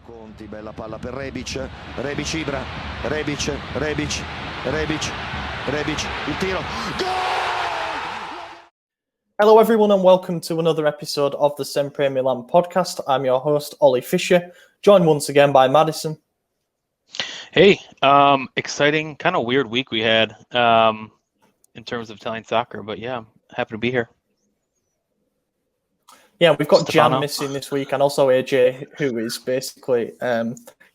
Conti, bella palla per Rebic, Ibra, Rebic, il tiro, goal! Hello everyone and welcome to another episode of the SempreMilan podcast. I'm your host, Ollie Fisher, joined once again by Madison. Hey, exciting, kind of weird week we had in terms of Italian soccer, but yeah, I'm happy to be here. Yeah, we've got Stefano Jan missing this week and also AJ, who is basically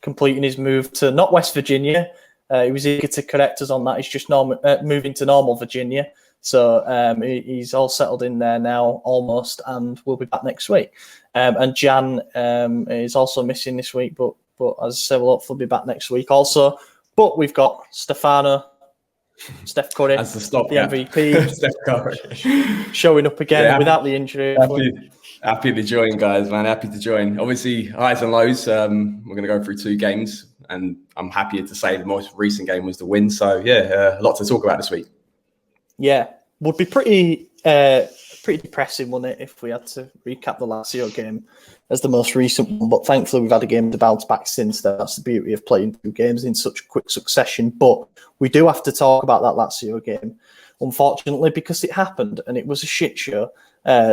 completing his move to not West Virginia. He was eager to correct us on that. He's just moving to normal Virginia. So he's all settled in there now, almost, and we'll be back next week. And Jan is also missing this week, but as I said, we'll hopefully be back next week also. But we've got Stefano, Steph Curry, as the MVP, Steph Curry showing up again without the injury. Happy to join, guys, man. Happy to join. Obviously, highs and lows. We're going to go through two games, and I'm happy to say the most recent game was the win. So, yeah, a lot to talk about this week. Yeah, would be pretty depressing, wouldn't it, if we had to recap the Lazio game as the most recent one. But thankfully, we've had a game to bounce back since then. That's the beauty of playing two games in such quick succession. But we do have to talk about that Lazio game, unfortunately, because it happened and it was a shit show.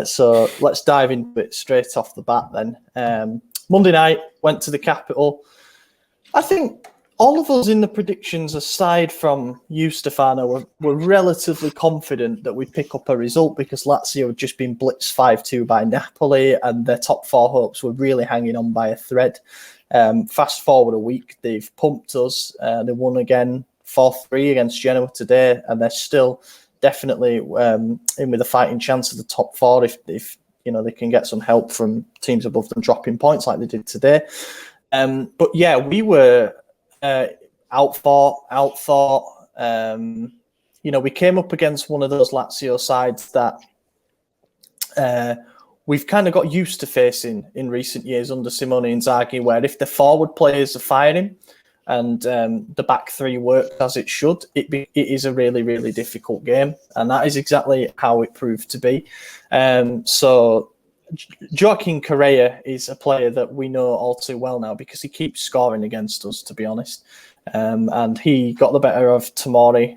So let's dive into it straight off the bat then. Monday night, went to the capital. I think all of us in the predictions, aside from you, Stefano, were relatively confident that we'd pick up a result because Lazio had just been blitzed 5-2 by Napoli and their top four hopes were really hanging on by a thread. Fast forward a week, they've pumped us. They won again 4-3 against Genoa today, and they're still definitely in with a fighting chance of the top four if you know they can get some help from teams above them dropping points like they did today. But yeah, we were outthought. We came up against one of those Lazio sides that we've kind of got used to facing in recent years under Simone Inzaghi, where if the forward players are firing and the back three work as it should, it is a really, really difficult game. And that is exactly how it proved to be. So Joaquin Correa is a player that we know all too well now because he keeps scoring against us, to be honest. And he got the better of Tomori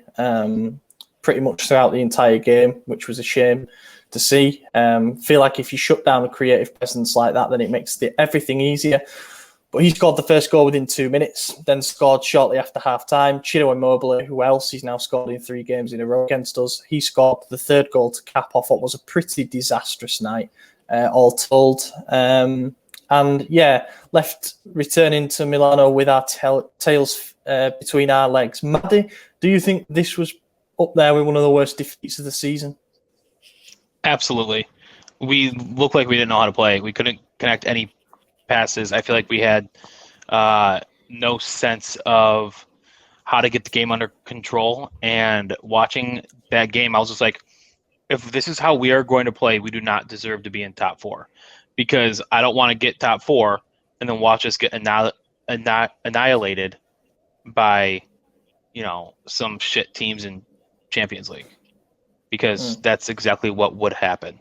pretty much throughout the entire game, which was a shame to see. Feel like if you shut down a creative presence like that, then it makes everything easier. But he scored the first goal within 2 minutes, then scored shortly after half-time. Ciro Immobile, who else? He's now scored in 3 games in a row against us. He scored the third goal to cap off what was a pretty disastrous night, all told. And yeah, left returning to Milano with our tails between our legs. Maddie, do you think this was up there with one of the worst defeats of the season? Absolutely. We looked like we didn't know how to play. We couldn't connect any passes. I feel like we had no sense of how to get the game under control. And watching that game, I was just like, if this is how we are going to play, we do not deserve to be in top 4. Because I don't want to get top 4 and then watch us get annihilated by, some shit teams in Champions League. Because that's exactly what would happen.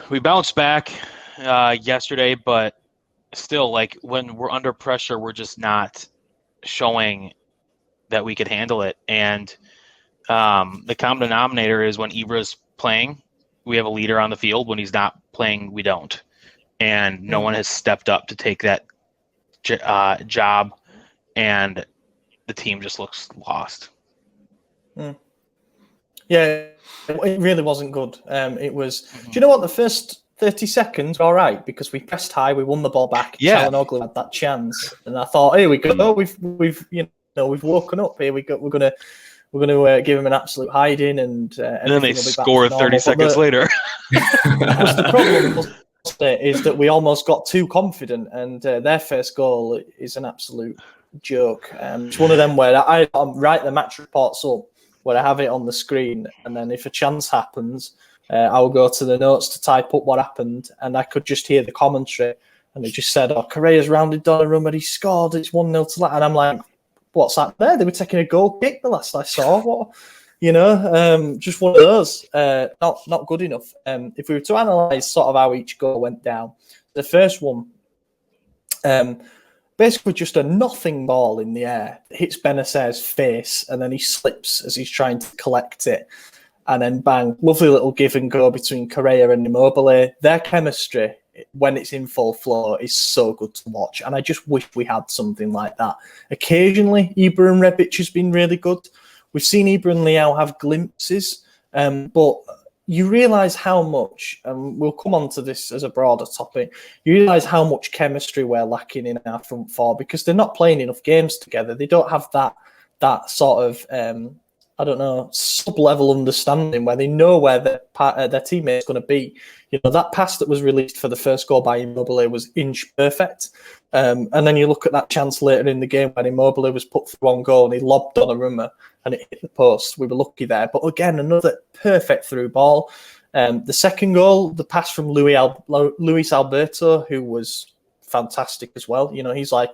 We bounced back yesterday, but still, like, when we're under pressure, we're just not showing that we could handle it. And the common denominator is when Ibra's playing, we have a leader on the field. When he's not playing, we don't. And no one has stepped up to take that job, and the team just looks lost. Yeah, it really wasn't good. It was. Do you know what? The first 30 seconds were all right because we pressed high, we won the ball back. Yeah, Çalhanoğlu had that chance, and I thought, here we go. We've woken up. Here we go. We're gonna give him an absolute hiding, and then they score 30 seconds later. That's the problem. Is that we almost got too confident, and their first goal is an absolute joke. It's one of them where I write the match reports up, where I have it on the screen, and then if a chance happens, I will go to the notes to type up what happened, and I could just hear the commentary, and they just said, Correa's rounded Donnarumma, he scored, it's 1-0 to that, and I'm like, what's that there? They were taking a goal kick the last I saw. What? Just one of those. Not good enough. If we were to analyse sort of how each goal went down, The first one, basically just a nothing ball in the air, hits Benacer's face, and then he slips as he's trying to collect it. And then bang, lovely little give and go between Correa and Immobile. Their chemistry, when it's in full flow, is so good to watch. And I just wish we had something like that. Occasionally, Ibra and Rebic has been really good. We've seen Ibra and Leao have glimpses, but you realise how much, and we'll come on to this as a broader topic, you realise how much chemistry we're lacking in our front four because they're not playing enough games together. They don't have that sort of, sub-level understanding where they know where their teammate's going to be. You know, that pass that was released for the first goal by Immobile was inch perfect. And then you look at that chance later in the game when Immobile was put through on goal and he lobbed Donnarumma and it hit the post. We were lucky there. But again, another perfect through ball. The second goal, the pass from Luis Alberto, who was fantastic as well. You know, he's like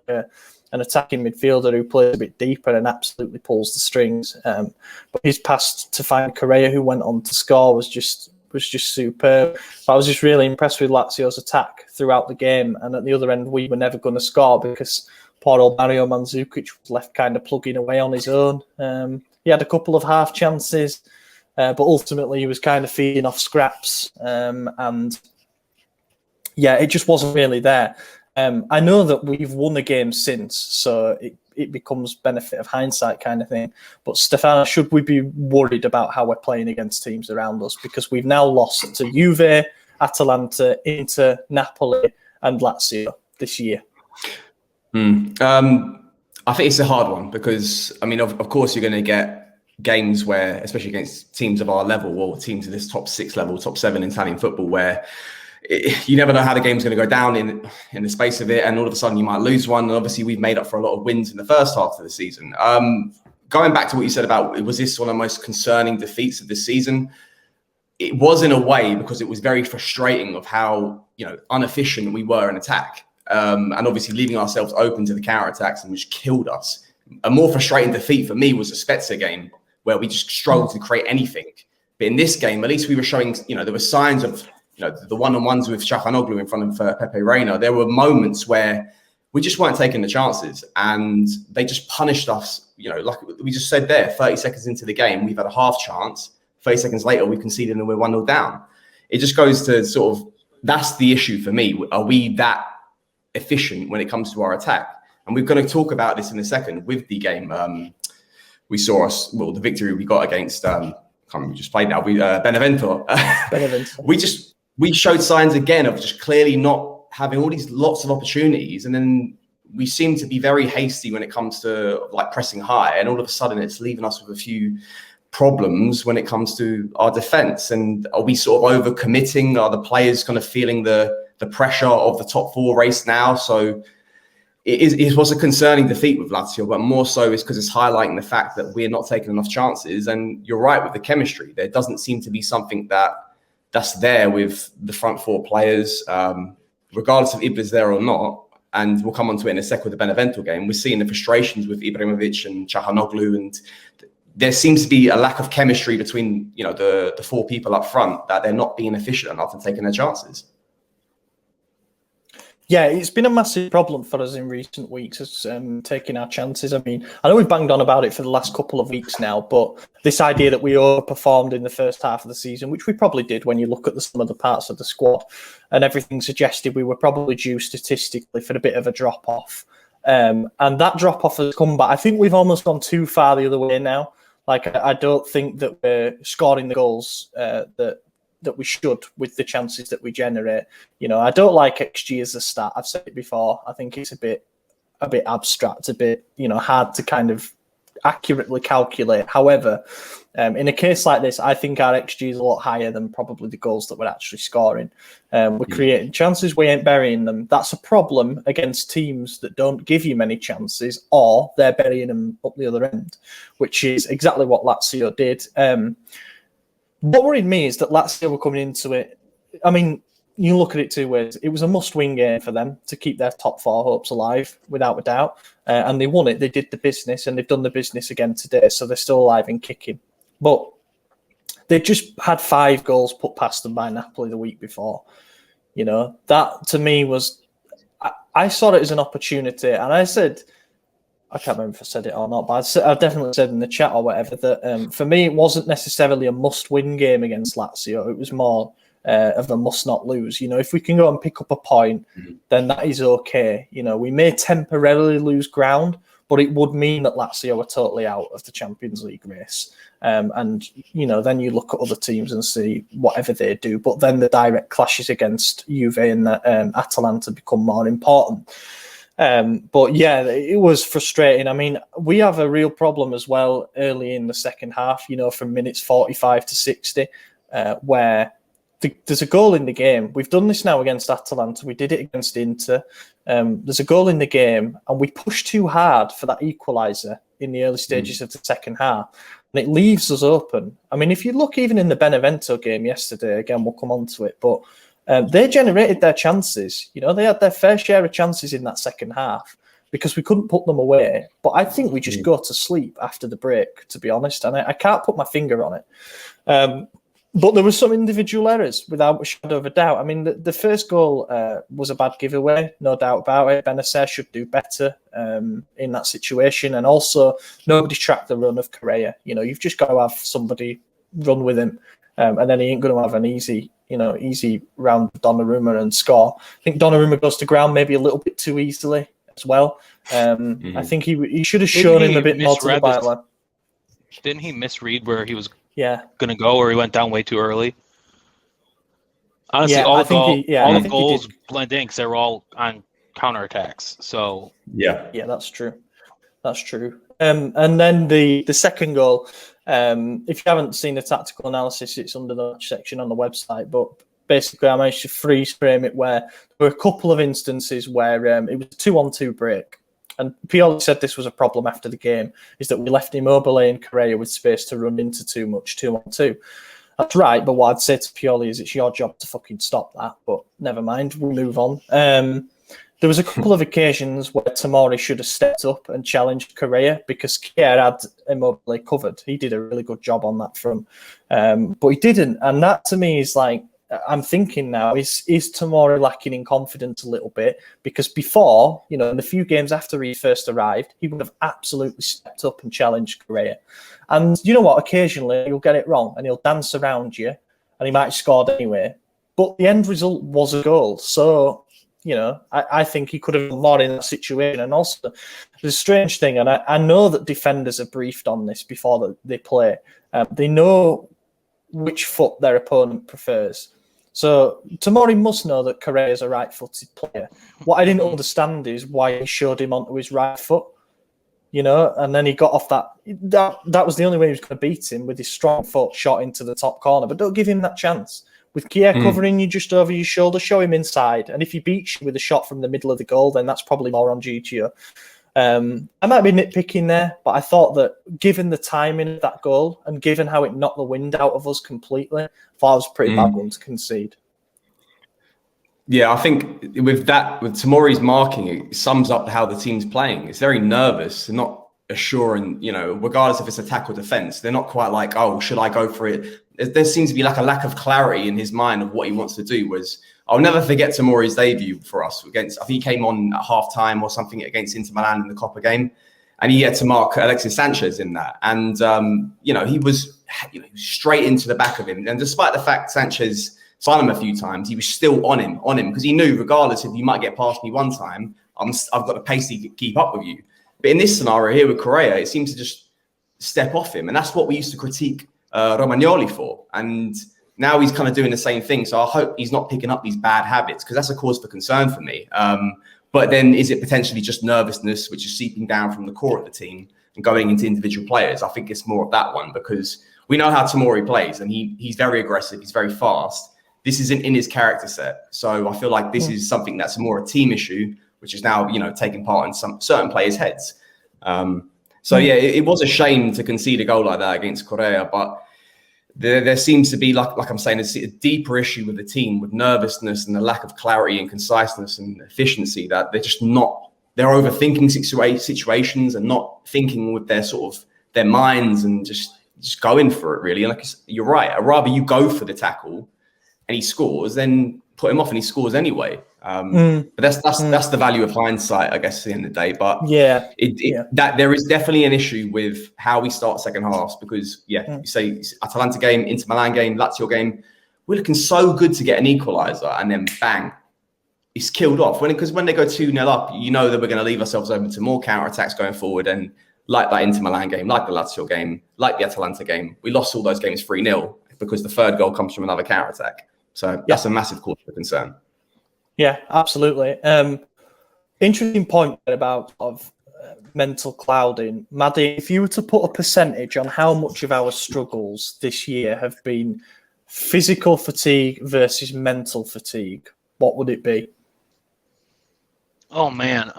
an attacking midfielder who plays a bit deeper and absolutely pulls the strings. But his pass to find Correa, who went on to score, was just superb. I was just really impressed with Lazio's attack throughout the game. And at the other end, we were never going to score because poor old Mario Mandzukic was left kind of plugging away on his own. He had a couple of half chances, but ultimately he was kind of feeding off scraps. And yeah, it just wasn't really there. I know that we've won a game since, so it becomes benefit of hindsight kind of thing. But Stefano, should we be worried about how we're playing against teams around us? Because we've now lost to Juve, Atalanta, Inter, Napoli and Lazio this year. I think it's a hard one because, I mean, of course you're going to get games where, especially against teams of our level or teams of this top 6 level, top 7 Italian football, where you never know how the game's going to go down in the space of it, and all of a sudden you might lose one. And obviously we've made up for a lot of wins in the first half of the season. Going back to what you said about, was this one of the most concerning defeats of this season? It was in a way because it was very frustrating of how, you know, inefficient we were in attack, and obviously leaving ourselves open to the counter-attacks, and which killed us. A more frustrating defeat for me was the Spezia game, where we just struggled to create anything. But in this game, at least we were showing, you know, there were signs of, you know, the one-on-ones with Çalhanoğlu in front of Pepe Reina. There were moments where we just weren't taking the chances, and they just punished us. You know, like we just said there, 30 seconds into the game, we've had a half chance. 30 seconds later, we've conceded and we're 1-0 down. It just goes to sort of, that's the issue for me. Are we that efficient when it comes to our attack? And we're going to talk about this in a second with the game. The victory we got against, we just played now, Benevento. We showed signs again of just clearly not having all these lots of opportunities. And then we seem to be very hasty when it comes to like pressing high. And all of a sudden it's leaving us with a few problems when it comes to our defense. And are we sort of overcommitting? Are the players kind of feeling the pressure of the top 4 race now? So it was a concerning defeat with Lazio, but more so is because it's highlighting the fact that we're not taking enough chances. And you're right with the chemistry. There doesn't seem to be something that's there with the front 4 players, regardless if Ibra's there or not. And we'll come on to it in a sec with the Benevento game. We're seeing the frustrations with Ibrahimovic and Çalhanoğlu, and there seems to be a lack of chemistry between, you know, the 4 people up front, that they're not being efficient enough and taking their chances. Yeah, it's been a massive problem for us in recent weeks, as taking our chances. I mean, I know we've banged on about it for the last couple of weeks now, but this idea that we overperformed in the first half of the season, which we probably did when you look at some of the parts of the squad, and everything suggested we were probably due statistically for a bit of a drop-off. And that drop-off has come back. I think we've almost gone too far the other way now. Like, I don't think that we're scoring the goals that we should with the chances that we generate. You know, I don't like XG as a stat. I've said it before. I think it's a bit abstract, a bit, you know, hard to kind of accurately calculate. However, in a case like this, I think our XG is a lot higher than probably the goals that we're actually scoring. We're creating chances, we ain't burying them. That's a problem against teams that don't give you many chances, or they're burying them up the other end, which is exactly what Lazio did. What worried me is that Lazio were coming into it. I mean, you look at it 2 ways. It was a must-win game for them to keep their top 4 hopes alive, without a doubt. And they won it. They did the business, and they've done the business again today. So they're still alive and kicking. But they just had 5 goals put past them by Napoli the week before. That to me was, I saw it as an opportunity, and I said, I can't remember if I said it or not, but I've definitely said in the chat or whatever that for me it wasn't necessarily a must-win game against Lazio. It was more of a must-not lose. If we can go and pick up a point, then that is okay. We may temporarily lose ground, but it would mean that Lazio are totally out of the Champions League race. And then you look at other teams and see whatever they do. But then the direct clashes against Juve and Atalanta become more important. But yeah, it was frustrating. I mean, we have a real problem as well early in the second half, from minutes 45 to 60, where there's a goal in the game. We've done this now against Atalanta. We did it against Inter. There's a goal in the game, and we push too hard for that equaliser in the early stages of the second half. And it leaves us open. I mean, if you look even in the Benevento game yesterday, again, we'll come on to it, but they generated their chances. They had their fair share of chances in that second half because we couldn't put them away. But I think we just go to sleep after the break, to be honest. And I can't put my finger on it. But there were some individual errors, without a shadow of a doubt. I mean, the first goal was a bad giveaway, no doubt about it. Benacer should do better in that situation. And also, nobody tracked the run of Correa. You've just got to have somebody run with him. And then he ain't going to have an easy round of Donnarumma and score. I think Donnarumma goes to ground maybe a little bit too easily as well. I think he should have shown him a bit more to the byline. Didn't he misread where he was going to go, or he went down way too early? Honestly, yeah, all the goals blend in because they were all on counterattacks. So yeah, that's true. And then the second goal, if you haven't seen the tactical analysis, it's under the match section on the website. But basically, I managed to freeze frame it where there were a couple of instances where it was a 2-on-2 break. And Pioli said this was a problem after the game, is that we left Immobile and Correa with space to run into too much 2-on-2. That's right, but what I'd say to Pioli is it's your job to fucking stop that. But never mind, we'll move on. There was a couple of occasions where Tomori should have stepped up and challenged Correa because Kier had Immobile covered. He did a really good job on that front. But he didn't. And that to me is like, I'm thinking now, is Tomori lacking in confidence a little bit? Because before, in the few games after he first arrived, he would have absolutely stepped up and challenged Correa. And you know what? Occasionally he'll get it wrong and he'll dance around you and he might have scored anyway. But the end result was a goal. So, I think he could have done more in that situation. And also, the strange thing, and I know that defenders are briefed on this before they play. They know which foot their opponent prefers. So Tomori must know that Correa is a right-footed player. What I didn't understand is why he showed him onto his right foot, and then he got off that. That was the only way he was going to beat him, with his strong foot shot into the top corner. But don't give him that chance. With Kier covering you just over your shoulder, show him inside. And if he beats you with a shot from the middle of the goal, then that's probably more on Gigio. I might be nitpicking there, but I thought that given the timing of that goal and given how it knocked the wind out of us completely, I thought it was a pretty bad one to concede. Yeah, I think with Tomori's marking, it sums up how the team's playing. It's very nervous and not assuring, regardless if it's attack or defense. They're not quite like, oh, should I go for it? There seems to be like a lack of clarity in his mind of what he wants to do. I'll never forget Tomori's debut for us I think he came on at half-time or something against Inter Milan in the Coppa game, and he had to mark Alexis Sanchez in that. And, he was straight into the back of him. And despite the fact Sanchez signed him a few times, he was still on him because he knew regardless if you might get past me one time, I've got the pace to keep up with you. But in this scenario here with Correa, it seems to just step off him. And that's what we used to critique Romagnoli for. And now he's kind of doing the same thing. So I hope he's not picking up these bad habits, because that's a cause for concern for me. But then is it potentially just nervousness, which is seeping down from the core of the team and going into individual players? I think it's more of that one, because we know how Tomori plays and he's very aggressive. He's very fast. This isn't in his character set. So I feel like this is something that's more a team issue, which is now, taking part in some certain players' heads. It was a shame to concede a goal like that against Correa, but there seems to be, like I'm saying, a deeper issue with the team, with nervousness and the lack of clarity and conciseness and efficiency, that they're overthinking situations and not thinking with their minds and just going for it, really. And you're right. I'd rather you go for the tackle and he scores than put him off and he scores anyway. But that's the value of hindsight, I guess, at the end of the day. But that there is definitely an issue with how we start second halves because you say Atalanta game, Inter Milan game, Lazio game, we're looking so good to get an equaliser and then bang, it's killed off. Because when they go 2-0 up, you know that we're going to leave ourselves open to more counter-attacks going forward. And like that Inter Milan game, like the Lazio game, like the Atalanta game, we lost all those games 3-0 because the third goal comes from another counter-attack. So that's a massive cause for concern. Yeah, absolutely. Interesting point about mental clouding. Maddie, if you were to put a percentage on how much of our struggles this year have been physical fatigue versus mental fatigue, what would it be? Oh, man.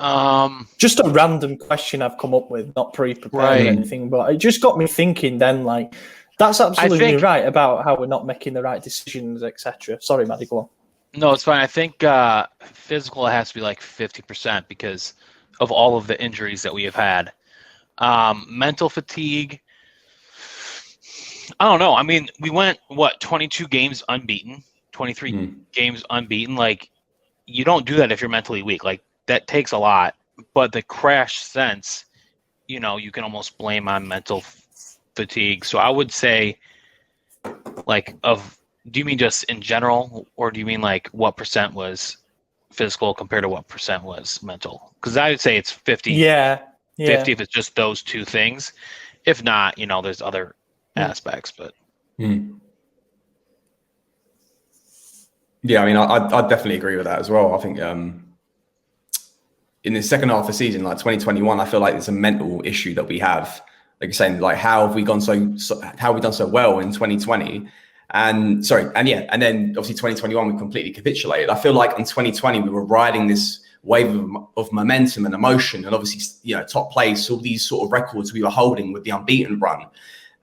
Just a random question I've come up with, not pre-prepared or anything, but it just got me thinking then, like, that's absolutely right about how we're not making the right decisions, etc. Sorry, Maddie, go on. No, it's fine. I think physical has to be like 50% because of all of the injuries that we have had. Mental fatigue, I don't know. I mean, we went, 22 games unbeaten, 23 games unbeaten. Like, you don't do that if you're mentally weak. Like, that takes a lot. But the crash sense, you can almost blame on mental fatigue. So I would say, do you mean just in general, or do you mean like what percent was physical compared to what percent was mental? Because I would say it's 50. 50 if it's just those two things. If not, there's other aspects. But yeah, I mean, I'd definitely agree with that as well. I think in the second half of the season, like 2021, I feel like it's a mental issue that we have. Like you're saying, like how have we done so well in 2020? And then obviously 2021 we completely capitulated. I feel like in 2020 we were riding this wave of momentum and emotion, and obviously top place, all these sort of records we were holding with the unbeaten run.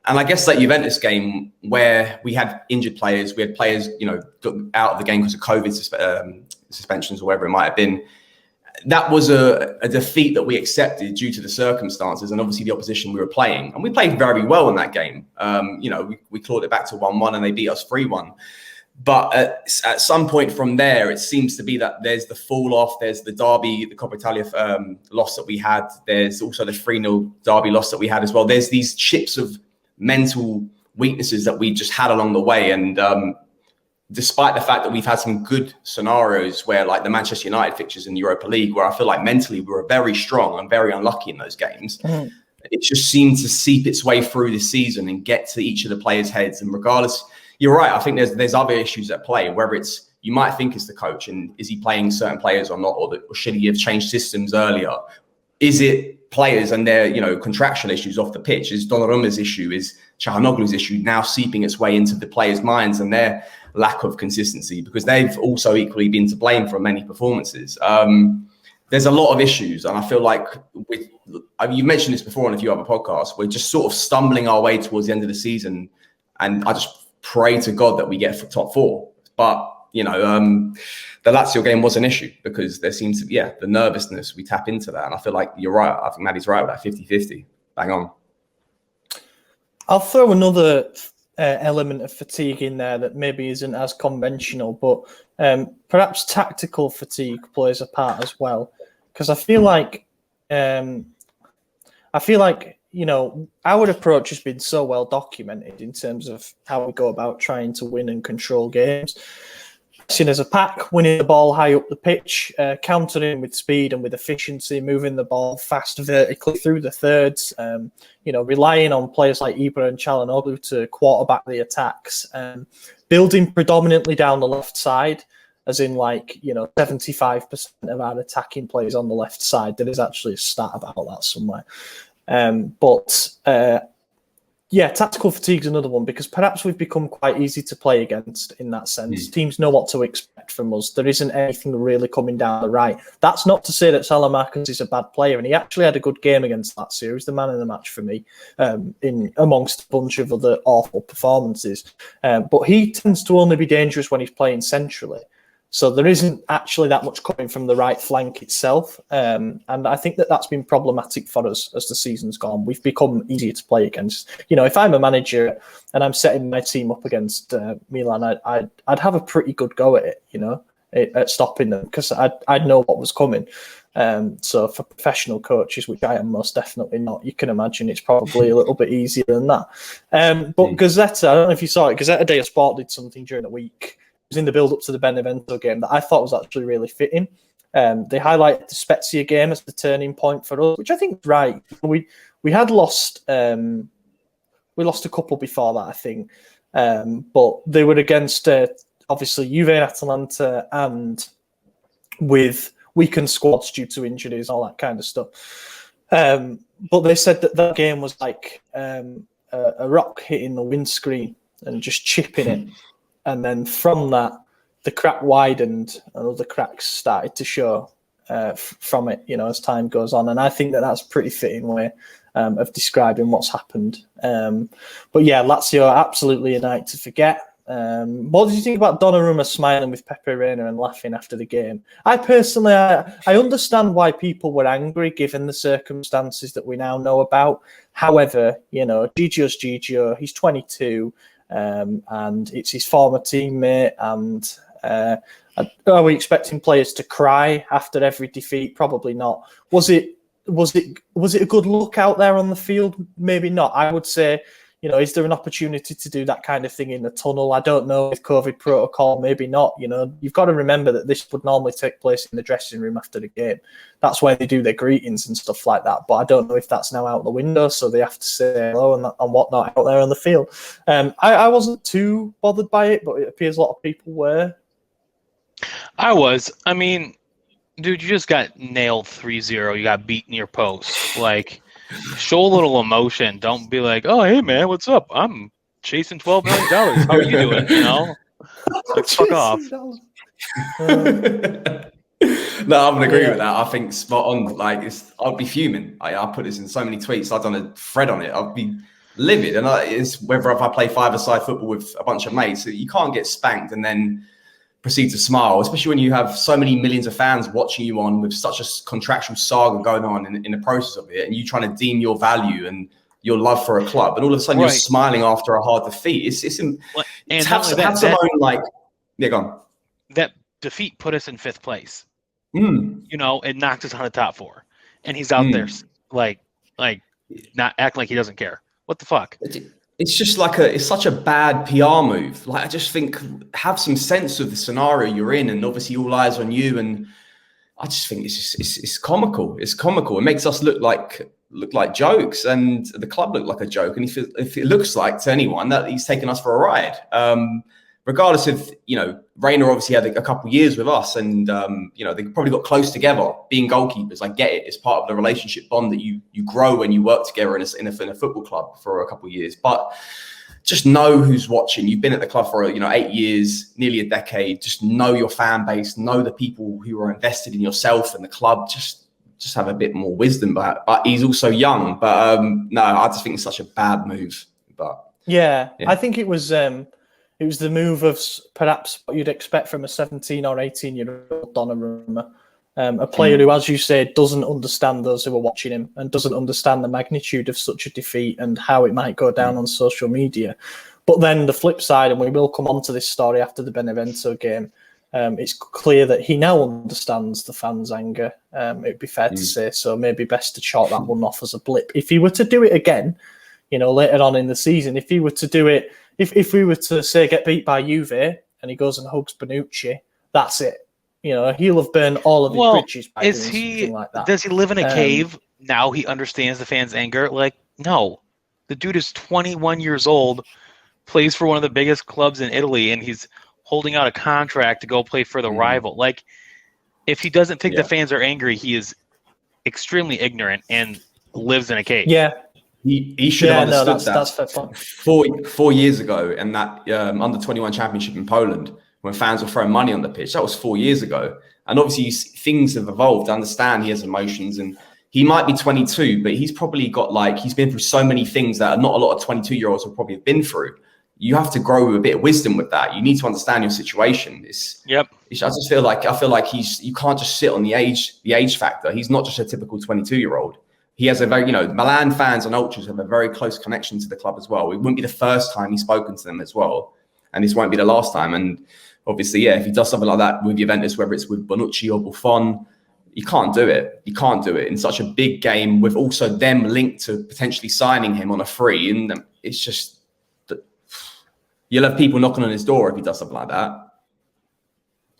And I guess that Juventus game where we had injured players, we had players got out of the game because of COVID suspensions or whatever it might have been. That was a defeat that we accepted due to the circumstances and obviously the opposition we were playing. And we played very well in that game. We clawed it back to 1-1 and they beat us 3-1. But at some point from there, it seems to be that there's the fall off. There's the Derby, the Coppa Italia loss that we had. There's also the 3-0 Derby loss that we had as well. There's these chips of mental weaknesses that we just had along the way. And despite the fact that we've had some good scenarios where like the Manchester United fixtures in the Europa League, where I feel like mentally we were very strong and very unlucky in those games, it just seemed to seep its way through the season and get to each of the players' heads. And regardless, you're right, I think there's other issues at play, whether it's, you might think it's the coach and is he playing certain players or not, or should he have changed systems earlier? Is it players and their contractual issues off the pitch? Is Donnarumma's issue, is Çalhanoğlu's issue now seeping its way into the players' minds and their lack of consistency, because they've also equally been to blame for many performances. There's a lot of issues, and I feel like you mentioned this before on a few other podcasts, we're just sort of stumbling our way towards the end of the season, and I just pray to God that we get for top four. But the Lazio game was an issue because there seems to be the nervousness, we tap into that, and I feel like you're right. I think Maddie's right with that 50-50. Bang on. I'll throw another element of fatigue in there that maybe isn't as conventional, but perhaps tactical fatigue plays a part as well. Because I feel like our approach has been so well documented in terms of how we go about trying to win and control games. Seen as a pack, winning the ball high up the pitch, countering with speed and with efficiency, moving the ball fast vertically through the thirds, relying on players like Ibra and Çalhanoğlu to quarterback the attacks, building predominantly down the left side, as in 75% of our attacking plays on the left side. There is actually a stat about that somewhere. Tactical fatigue is another one, because perhaps we've become quite easy to play against in that sense. Teams know what to expect from us. There isn't anything really coming down the right. That's not to say that Salamakers is a bad player, and he actually had a good game against Lazio. He's the man of the match for me, in amongst a bunch of other awful performances. But he tends to only be dangerous when he's playing centrally. So there isn't actually that much coming from the right flank itself. And I think that's been problematic for us as the season's gone. We've become easier to play against. If I'm a manager and I'm setting my team up against Milan, I'd have a pretty good go at it, at stopping them, because I'd know what was coming. So for professional coaches, which I am most definitely not, you can imagine it's probably a little bit easier than that. But Gazzetta, I don't know if you saw it, Gazzetta Dello Sport did something during the week. It was in the build-up to the Benevento game that I thought was actually really fitting. They highlighted the Spezia game as the turning point for us, which I think is right. We had lost we lost a couple before that, I think. But they were against obviously Juve and Atalanta, and with weakened squads due to injuries, all that kind of stuff. But they said that game was like a rock hitting the windscreen and just chipping it. And then from that, the crack widened and other cracks started to show from it, as time goes on. And I think that's a pretty fitting way of describing what's happened. But yeah, Lazio, absolutely a night to forget. What did you think about Donnarumma smiling with Pepe Reina and laughing after the game? I personally, I understand why people were angry given the circumstances that we now know about. However, Gigio's Gigio, he's 22, and it's his former teammate. And are we expecting players to cry after every defeat? Probably not. Was it a good look out there on the field? Maybe not. I would say, is there an opportunity to do that kind of thing in the tunnel? I don't know, with COVID protocol, maybe not. You've got to remember that this would normally take place in the dressing room after the game. That's where they do their greetings and stuff like that. But I don't know if that's now out the window, so they have to say hello and whatnot out there on the field. I wasn't too bothered by it, but it appears a lot of people were. I was. I mean, dude, you just got nailed 3-0. You got beaten your post. Like, show a little emotion. Don't be like, oh, hey, man, what's up? I'm chasing $12 million. How are you doing? Like, fuck off. No, I'm going to agree with that. I think spot on. Like, I'd be fuming. I put this in so many tweets. I've done a thread on it. I'd be livid. And it's whether if I play five-a-side football with a bunch of mates, you can't get spanked and then proceed to smile, especially when you have so many millions of fans watching you on with such a contractual saga going on in the process of it, and you trying to deem your value and your love for a club, and all of a sudden you're smiling after a hard defeat. Go on. That defeat put us in 5th place. It knocked us on the top 4, and he's out there like not acting like he doesn't care. What the fuck? It's just it's such a bad PR move. Like, I just think, have some sense of the scenario you're in, and obviously all eyes on you. And I just think it's comical. It's comical. It makes us look like jokes, and the club look like a joke. And if it looks like to anyone that he's taking us for a ride, regardless of, Reina obviously had a couple of years with us, and they probably got close together being goalkeepers. I get it. It's part of the relationship bond that you grow when you work together in a football club for a couple of years. But just know who's watching. You've been at the club for 8 years, nearly a decade. Just know your fan base. Know the people who are invested in yourself and the club. Just have a bit more wisdom. But he's also young. But no, I just think it's such a bad move. But yeah. I think it was. It was the move of perhaps what you'd expect from a 17 or 18-year-old Donnarumma, a player who, as you say, doesn't understand those who are watching him and doesn't understand the magnitude of such a defeat and how it might go down on social media. But then the flip side, and we will come on to this story after the Benevento game, it's clear that he now understands the fans' anger. It'd be fair to say, so maybe best to chalk that one off as a blip. If he were to do it again, later on in the season, if he were to do it, if we were to say get beat by Juve and he goes and hugs Bonucci, that's it. He'll have burned all of his bridges by doing something like that. Does he live in a cave? Now he understands the fans' anger? Like, no. The dude is 21 years old, plays for one of the biggest clubs in Italy, and he's holding out a contract to go play for the rival. Like, if he doesn't think the fans are angry, he is extremely ignorant and lives in a cave. Yeah. He should have understood that's fair fun. 4 years ago, and that under-21 championship in Poland, when fans were throwing money on the pitch. That was 4 years ago. And obviously things have evolved. I understand he has emotions, and he might be 22, but he's probably got he's been through so many things that not a lot of 22-year-olds will probably have been through. You have to grow with a bit of wisdom with that. You need to understand your situation. I just feel like you can't just sit on the age factor. He's not just a typical 22-year-old. He has a very, Milan fans and ultras have a very close connection to the club as well. It wouldn't be the first time he's spoken to them as well. And this won't be the last time. And Obviously, yeah, if he does something like that with Juventus, whether it's with Bonucci or Buffon, you can't do it. You can't do it in such a big game with also them linked to potentially signing him on a free. And it's just, you'll have people knocking on his door if he does something like that.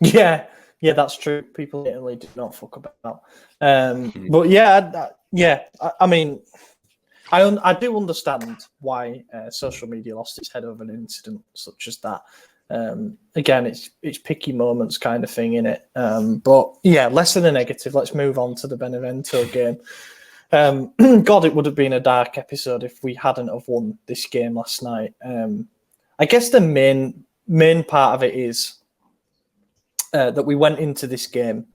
Yeah, that's true. People in Italy do not fuck about. But yeah, I mean, I do understand why social media lost its head over an incident such as that. Again, it's picky moments kind of thing, innit? But yeah, less than a negative. Let's move on to the Benevento game. God, it would have been a dark episode if we hadn't have won this game last night. I guess the main part of it is that we went into this game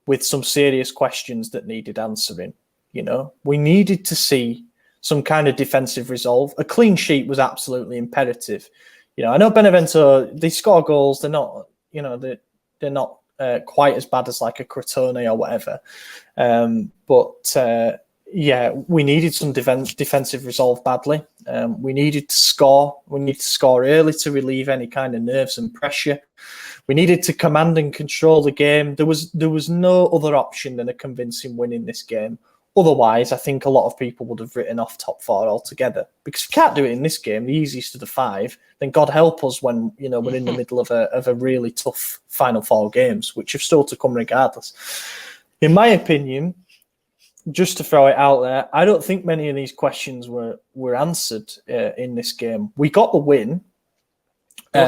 with some serious questions that needed answering. You know, we needed to see some kind of defensive resolve. A clean sheet was absolutely imperative. You know, I know Benevento, they score goals. They're not, you know, they're not quite as bad as like a Crotone or whatever. But we needed some defensive resolve badly. We needed to score. We needed to score early to relieve any kind of nerves and pressure. We needed to command and control the game. There was no other option than a convincing win in this game. Otherwise, I think a lot of people would have written off top four altogether. Because if we can't do it in this game, the easiest of the five, then God help us when, you know, we're in the middle of a really tough final four games, which have still to come regardless. In my opinion, just to throw it out there, I don't think many of these questions were answered in this game. We got the win. We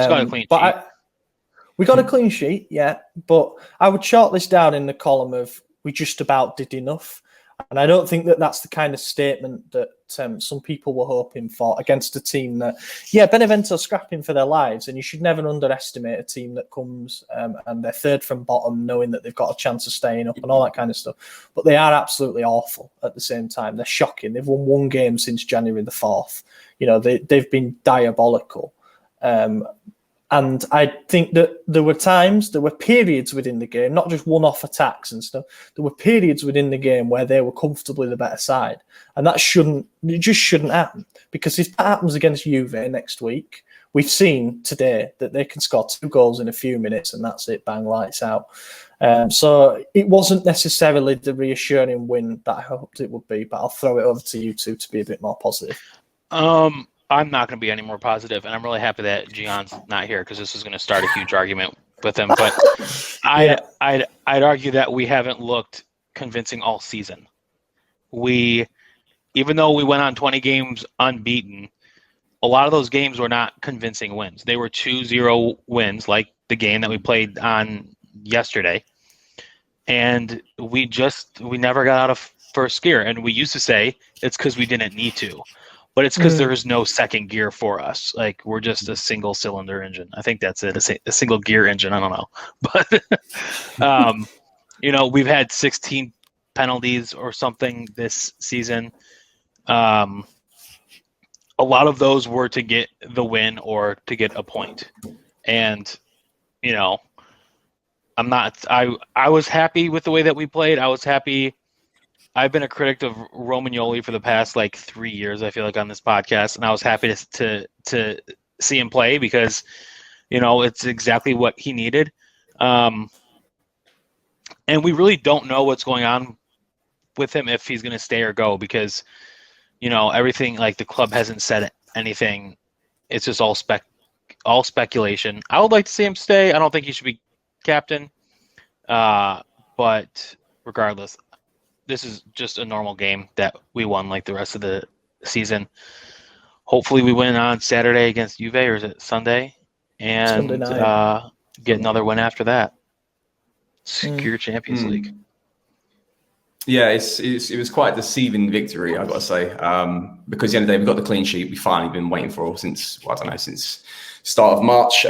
got a clean sheet, yeah. But I would chart this down in the column of we just about did enough. And I don't think that that's the kind of statement that some people were hoping for against a team that, Benevento scrapping for their lives. And you should never underestimate a team that comes and they're third from bottom, knowing that they've got a chance of staying up and all that kind of stuff. But they are absolutely awful at the same time. They're shocking. They've won one game since January the 4th. You know, they've been diabolical. And I think that there were periods within the game, not just one-off attacks and stuff. There were periods within the game where they were comfortably the better side. And it just shouldn't happen. Because if that happens against Juve next week, we've seen today that they can score 2 goals in a few minutes and that's it, bang, lights out. So it wasn't necessarily the reassuring win that I hoped it would be, but I'll throw it over to you two to be a bit more positive. I'm not going to be any more positive, and I'm really happy that Gion's not here because this is going to start a huge argument with him. But I'd argue that we haven't looked convincing all season. Even though we went on 20 games unbeaten, a lot of those games were not convincing wins. They were 2-0 wins, like the game that we played on yesterday. And we never got out of first gear. And we used to say it's because we didn't need to. But it's because there is no second gear for us. Like, we're just a single cylinder engine. I think that's it. A single gear engine. I don't know. But, you know, we've had 16 penalties or something this season. A lot of those were to get the win or to get a point. And, you know, I was happy with the way that we played. I was happy. I've been a critic of Romagnoli for the past 3 years, I feel like, on this podcast, and I was happy to see him play because, you know, it's exactly what he needed. And we really don't know what's going on with him, if he's going to stay or go, because, you know, everything, the club hasn't said anything. It's just all speculation. I would like to see him stay. I don't think he should be captain. But regardless, this is just a normal game that we won like the rest of the season. Hopefully we win on Saturday against Juve, or is it Sunday? And get another win after that. Secure Champions League. Yeah, it was quite a deceiving victory, I've got to say. Because at the end of the day, we got the clean sheet we've finally been waiting for since start of March.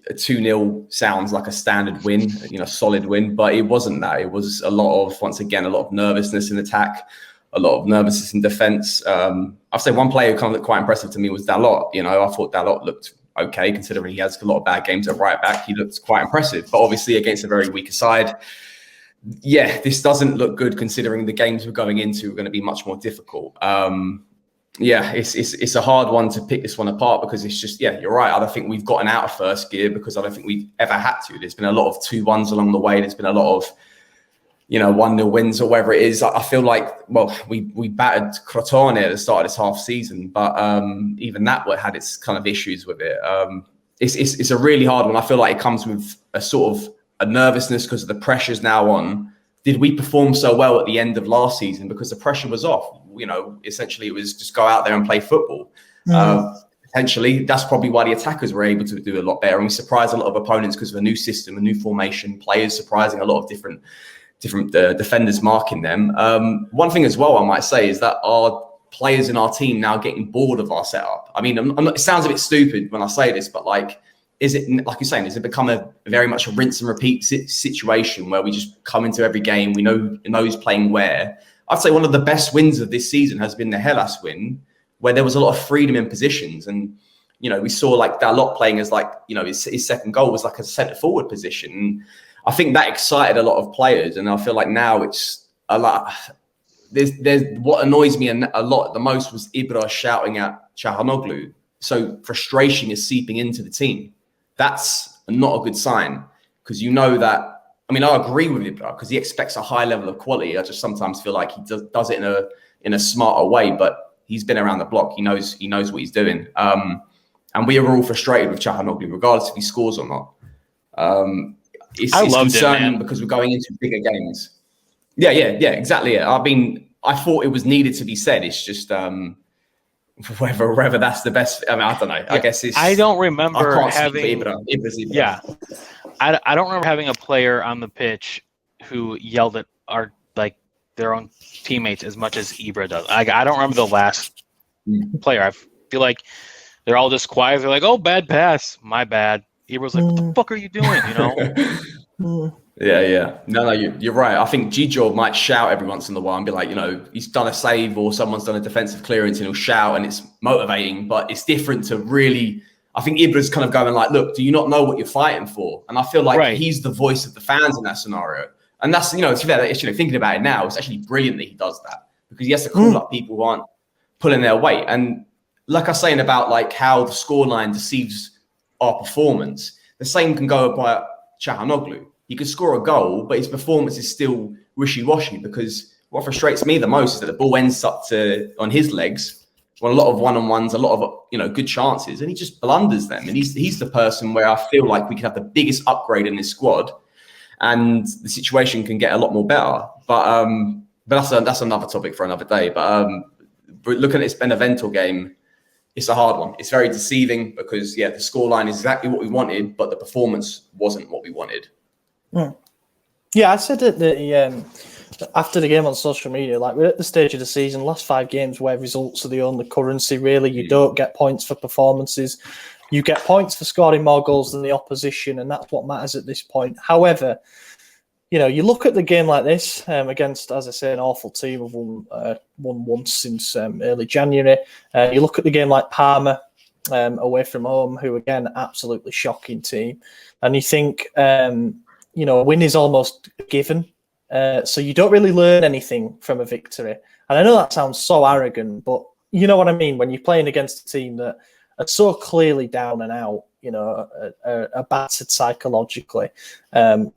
A 2-0 sounds like a standard win, solid win, but it wasn't that. It was a lot of nervousness in attack, a lot of nervousness in defence. I'd say one player who kind of looked quite impressive to me was Dalot. I thought Dalot looked okay, considering he has a lot of bad games at right back. He looked quite impressive, but obviously against a very weaker side. Yeah, this doesn't look good considering the games we're going into are going to be much more difficult. Yeah, it's a hard one to pick this one apart because it's just, yeah, you're right. I don't think we've gotten out of first gear because I don't think we've ever had to. There's been a lot of 2-1s along the way. There's been a lot of, 1-0 wins or whatever it is. I feel like, well, we battered Crotone at the start of this half season, but even that had its kind of issues with it. It's a really hard one. I feel like it comes with a sort of a nervousness because of the pressure's now on. Did we perform so well at the end of last season because the pressure was off? Essentially it was just go out there and play football. Potentially, that's probably why the attackers were able to do a lot better. And we surprised a lot of opponents because of a new system, a new formation, players surprising a lot of different defenders marking them. One thing as well I might say is that our players in our team now getting bored of our setup. I mean, it sounds a bit stupid when I say this, but is it, like you're saying, has it become a very much a rinse and repeat situation where we just come into every game, we know who's playing where? I'd say one of the best wins of this season has been the Hellas win, where there was a lot of freedom in positions. And, we saw Dalot playing as his second goal was like a centre forward position. And I think that excited a lot of players. And I feel like now it's a lot. There's what annoys me a lot the most was Ibra shouting at Çalhanoğlu. So frustration is seeping into the team. That's not a good sign because that. I mean, I agree with Ibra because he expects a high level of quality. I just sometimes feel like he does it in a smarter way. But he's been around the block. He knows what he's doing. And we are all frustrated with Çalhanoğlu, regardless if he scores or not. It's concerning because we're going into bigger games. Yeah, exactly. I mean, I thought it was needed to be said. It's just whether that's the best. I mean, I don't know. I guess it's. I don't remember having. Ibra's Ibra. Yeah, I don't remember having a player on the pitch who yelled at their own teammates as much as Ibra does. I don't remember the last player. I feel like they're all just quiet. They're like, "Oh, bad pass, my bad." Ibra's like, "What the fuck are you doing?" Yeah. No, you're right. I think Gigio might shout every once in a while and be like, he's done a save or someone's done a defensive clearance and he'll shout and it's motivating, but it's different to really. I think Ibra's kind of going like, look, do you not know what you're fighting for? And I feel like he's the voice of the fans in that scenario. And that's, thinking about it now, it's actually brilliant that he does that because he has to call up people who aren't pulling their weight. And like I was saying about how the scoreline deceives our performance, the same can go about Çalhanoğlu. He could score a goal, but his performance is still wishy-washy because what frustrates me the most is that the ball ends up on his legs on a lot of one-on-ones, a lot of good chances, and he just blunders them. And he's the person where I feel like we could have the biggest upgrade in this squad, and the situation can get a lot more better. But that's another topic for another day. But looking at this Benevento game, it's a hard one. It's very deceiving because the scoreline is exactly what we wanted, but the performance wasn't what we wanted. Yeah, I said it after the game on social media, we're at the stage of the season, last 5 games where results are the only currency, really. You don't get points for performances. You get points for scoring more goals than the opposition, and that's what matters at this point. However, you look at the game like this against, as I say, an awful team of won once since early January. You look at the game like Parma away from home, who, again, absolutely shocking team. And you think... a win is almost given. So you don't really learn anything from a victory. And I know that sounds so arrogant, but you know what I mean? When you're playing against a team that are so clearly down and out, are battered psychologically. There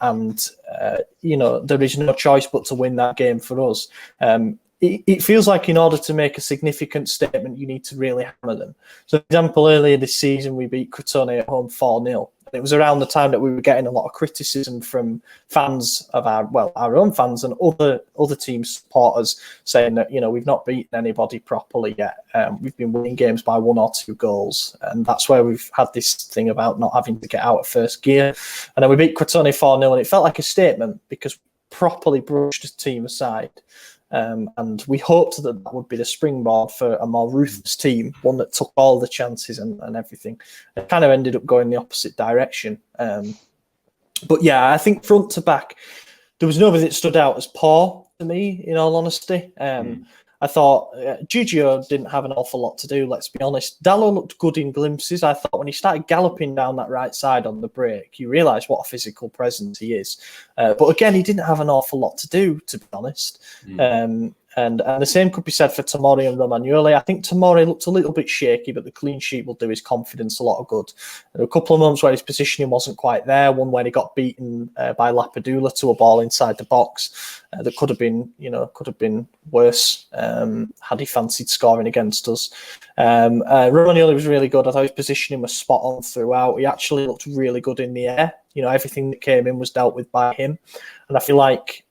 is no choice but to win that game for us. It feels like in order to make a significant statement, you need to really hammer them. So, for example, earlier this season, we beat Crotone at home 4-0. It was around the time that we were getting a lot of criticism from fans of our own fans and other team supporters saying that, we've not beaten anybody properly yet. We've been winning games by 1 or 2 goals. And that's where we've had this thing about not having to get out of first gear. And then we beat Crotone 4-0 and it felt like a statement because we properly brushed the team aside. And we hoped that would be the springboard for a more ruthless team, one that took all the chances and everything. It kind of ended up going the opposite direction. But yeah, I think front to back, there was nobody that stood out as poor to me, in all honesty. I thought Gigio didn't have an awful lot to do, let's be honest. Dalot looked good in glimpses. I thought when he started galloping down that right side on the break, you realise what a physical presence he is. But again, he didn't have an awful lot to do, to be honest. And the same could be said for Tomori and Romagnoli. I think Tomori looked a little bit shaky, but the clean sheet will do his confidence a lot of good. There were a couple of moments where his positioning wasn't quite there. One where he got beaten by Lapadula to a ball inside the box that could have been worse had he fancied scoring against us. Romagnoli was really good. I thought his positioning was spot on throughout. He actually looked really good in the air. Everything that came in was dealt with by him, and I feel like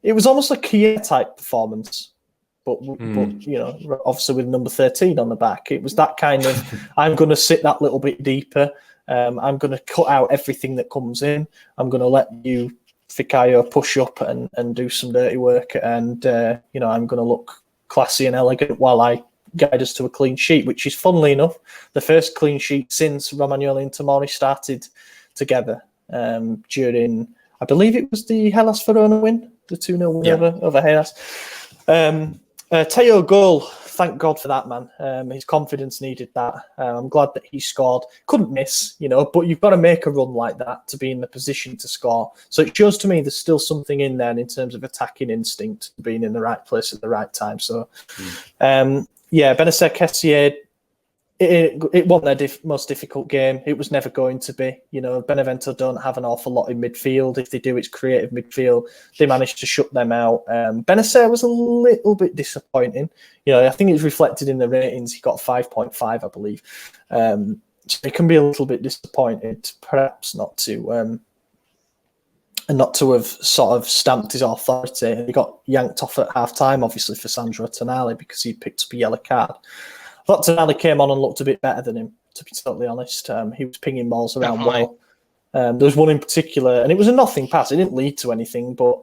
it was almost a Kia type performance, but obviously with number 13 on the back, it was that kind of I'm going to sit that little bit deeper. I'm going to cut out everything that comes in. I'm going to let you, Fikayo, push up and do some dirty work, and I'm going to look classy and elegant while I guide us to a clean sheet, which is, funnily enough, the first clean sheet since Romagnoli and Tomori started together during, I believe it was the Hellas Verona win. The 2-0 win over Hellas. Teo goal, thank God for that, man. His confidence needed that. I'm glad that he scored. Couldn't miss, but you've got to make a run like that to be in the position to score. So it shows to me there's still something in there in terms of attacking instinct, being in the right place at the right time. So, Benacer Kessier, it wasn't their most difficult game. It was never going to be. Benevento don't have an awful lot in midfield. If they do, it's creative midfield. They managed to shut them out. Benacer was a little bit disappointing. I think it's reflected in the ratings. He got 5.5, I believe. So it can be a little bit disappointed, perhaps not to have sort of stamped his authority. He got yanked off at half time, obviously, for Sandro Tonali because he picked up a yellow card. I thought Tonali came on and looked a bit better than him, to be totally honest. He was pinging balls around well. There was one in particular, and it was a nothing pass. It didn't lead to anything, but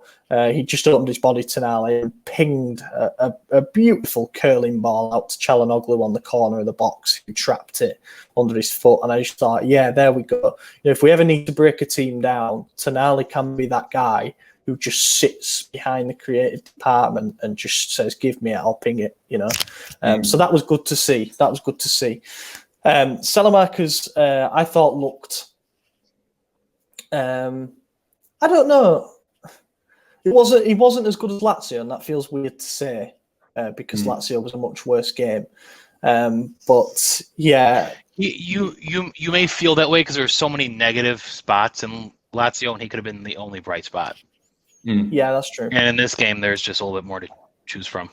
he just opened his body to Tonali and pinged a beautiful curling ball out to Çalhanoğlu on the corner of the box, who trapped it under his foot. And I just thought, yeah, there we go. If we ever need to break a team down, Tonali can be that guy who just sits behind the creative department and just says, give me it, I'll ping it, So that was good to see. Salamanca's, I thought, looked... I don't know. He wasn't as good as Lazio, and that feels weird to say because Lazio was a much worse game. But, yeah... You may feel that way because there's so many negative spots in Lazio, and he could have been the only bright spot. Yeah, that's true. And in this game, there's just a little bit more to choose from.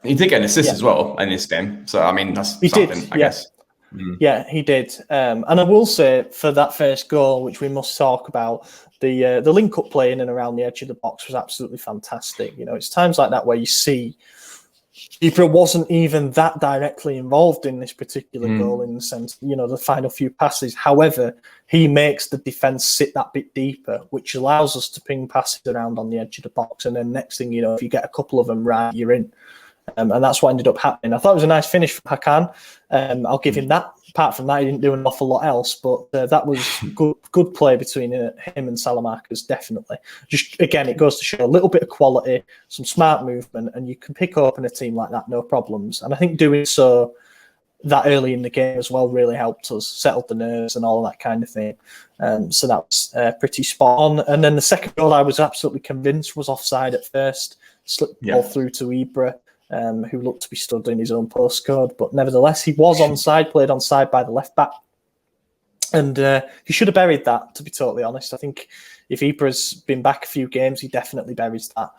He did get an assist as well in this game. So, I mean, that's something, I guess. Yeah, he did. And I will say, for that first goal, which we must talk about, the link-up play in and around the edge of the box was absolutely fantastic. It's times like that where you see Ibra wasn't even that directly involved in this particular goal in the sense, the final few passes. However, he makes the defence sit that bit deeper, which allows us to ping passes around on the edge of the box. And then next thing you know, if you get a couple of them right, you're in. And that's what ended up happening. I thought it was a nice finish for Hakan. I'll give him that. Apart from that, he didn't do an awful lot else, but that was good play between him and Salamanca's, definitely. Just, again, it goes to show a little bit of quality, some smart movement, and you can pick up in a team like that, no problems. And I think doing so that early in the game as well really helped us, settled the nerves and all that kind of thing. So that was pretty spot on. And then the second goal I was absolutely convinced was offside at first, slipped the ball through to Ibra. Who looked to be stood in his own postcode. But nevertheless, he was onside, played onside by the left back. And he should have buried that, to be totally honest. I think if Ibra's been back a few games, he definitely buries that.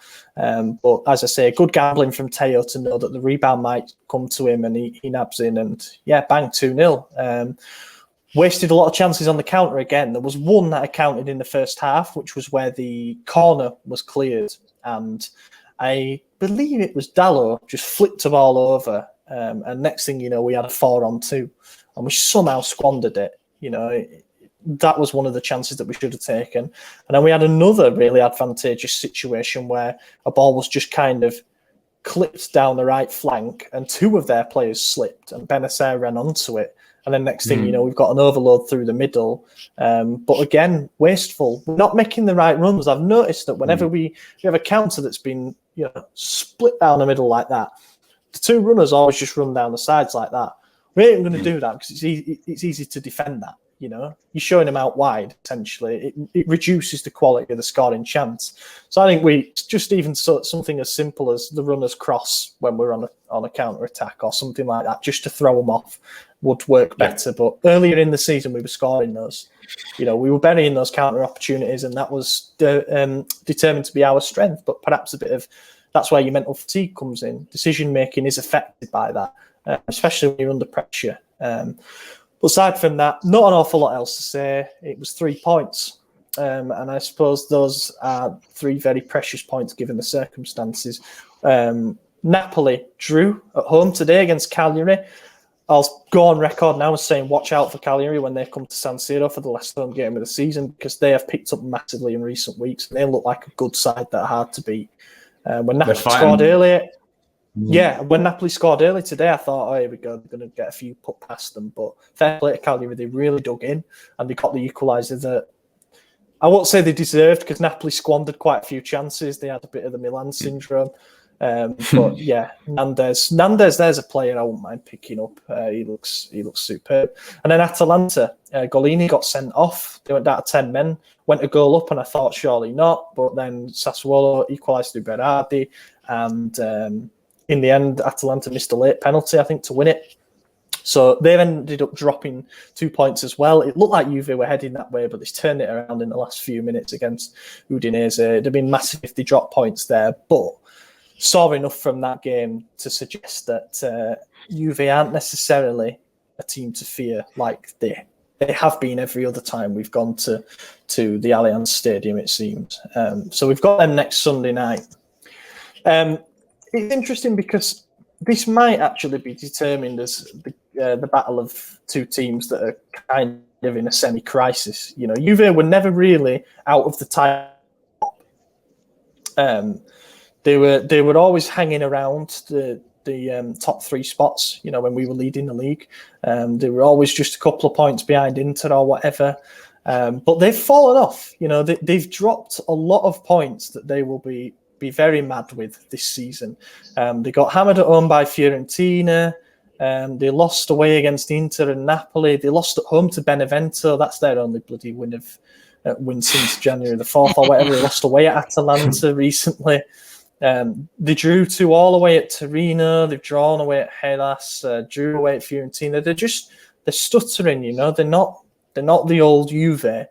But as I say, good gambling from Teo to know that the rebound might come to him and he nabs in and, bang, 2-0. Wasted a lot of chances on the counter again. There was one that I counted in the first half, which was where the corner was cleared. And I believe it was Dallo just flipped the ball over, and next thing you know, we had a 4-on-2, and we somehow squandered it. That was one of the chances that we should have taken. And then we had another really advantageous situation where a ball was just kind of clipped down the right flank, and two of their players slipped, and Benacer ran onto it. And then next thing you know, we've got an overload through the middle. But again, wasteful. We're not making the right runs. I've noticed that whenever we have a counter that's been split down the middle like that, the two runners always just run down the sides like that. We ain't going to do that because it's easy to defend that. You're showing them out wide. Essentially, it reduces the quality of the scoring chance. So I think we just even something as simple as the runners cross when we're on a counter attack or something like that, just to throw them off, would work better. But earlier in the season, we were scoring those. We were burying those counter opportunities, and that was determined to be our strength. But perhaps that's where your mental fatigue comes in. Decision making is affected by that, especially when you're under pressure. But aside from that, not an awful lot else to say. It was 3 points. And I suppose those are 3 very precious points given the circumstances. Napoli drew at home today against Cagliari. I'll go on record now as saying watch out for Cagliari when they come to San Siro for the last home game of the season, because they have picked up massively in recent weeks. They look like a good side that are hard to beat. When Napoli scored earlier, when Napoli scored early today, I thought, oh, here we go, they're going to get a few put past them. But fair play to Cagliari, they really dug in and they got the equaliser that I won't say they deserved, because Napoli squandered quite a few chances. They had a bit of the Milan syndrome. But yeah, Nandes, there's a player I wouldn't mind picking up. He looks superb. And then Atalanta, Golini got sent off. They went down to 10 men, went a goal up, and I thought surely not. But then Sassuolo equalised through Berardi, and in the end, Atalanta missed a late penalty, I think, to win it. So they've ended up dropping 2 points as well. It looked like Juve were heading that way, but they turned it around in the last few minutes against Udinese. It'd have been massive if they dropped points there, but saw enough from that game to suggest that Juve aren't necessarily a team to fear like they have been every other time we've gone to the Allianz Stadium, it seems. So we've got them next Sunday night. It's interesting because this might actually be determined as the battle of 2 teams that are kind of in a semi-crisis. Juve were never really out of the title. They were always hanging around the top 3 spots, when we were leading the league. They were always just a couple of points behind Inter or whatever. But they've fallen off. They've dropped a lot of points that they will be very mad with this season. They got hammered at home by Fiorentina. They lost away against Inter and Napoli. They lost at home to Benevento. That's their only bloody win since January the 4th or whatever. They lost away at Atalanta recently. They drew 2 all away at Torino. They've drawn away at Hellas. Drew away at Fiorentina. They're stuttering. They're not the old Juve.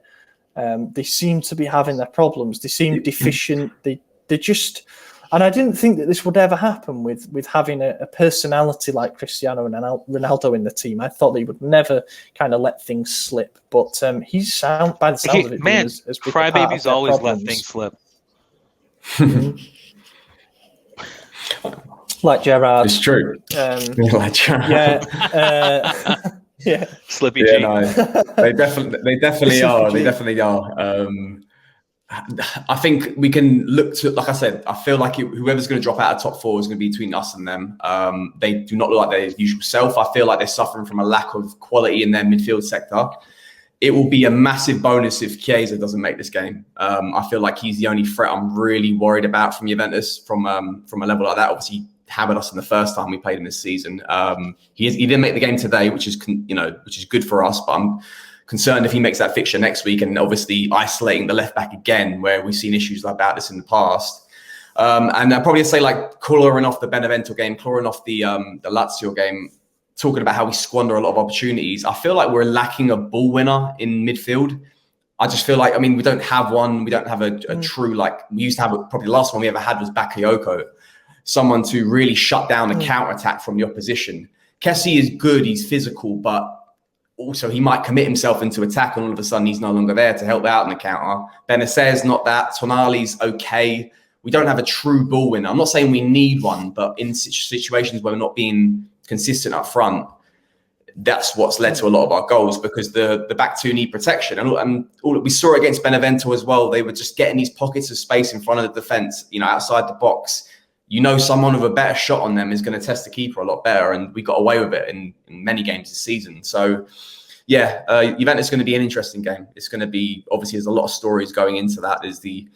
They seem to be having their problems. They seem deficient. They just, and I didn't think that this would ever happen with having a personality like Cristiano Ronaldo in the team. I thought they would never kind of let things slip. But he's sound by the sound of it. Man, crybabies always let things slip. Like Gerrard. It's true. Like Gerrard. Yeah. Slippy G. No, they definitely are. They definitely are. I think we can look to, like I said, I feel like whoever's going to drop out of top 4 is going to be between us and them. They do not look like their usual self. I feel like they're suffering from a lack of quality in their midfield sector. It will be a massive bonus if Chiesa doesn't make this game. I feel like he's the only threat I'm really worried about from Juventus from a level like that. Obviously, he hammered us in the first time we played him this season. He didn't make the game today, which is good for us. But I'm concerned if he makes that fixture next week, and obviously isolating the left back again, where we've seen issues about this in the past. And I'd probably say like clawing off the Benevento game, clawing off the Lazio game, talking about how we squander a lot of opportunities. I feel like we're lacking a ball winner in midfield. I just feel like, we don't have one. We don't have a true, we used to have probably the last one we ever had was Bakayoko, someone to really shut down a counter-attack from the opposition. Kessie is good. He's physical, but also he might commit himself into attack and all of a sudden he's no longer there to help out in the counter. Benacer's not that. Tonali's okay. We don't have a true ball winner. I'm not saying we need one, but in situations where we're not being consistent up front, that's what's led to a lot of our goals, because the back 2 need protection. And all we saw against Benevento as well, they were just getting these pockets of space in front of the defence, outside the box. Someone with a better shot on them is going to test the keeper a lot better, and we got away with it in many games this season. So, Juventus is going to be an interesting game. It's going to be, obviously, there's a lot of stories going into that. There's the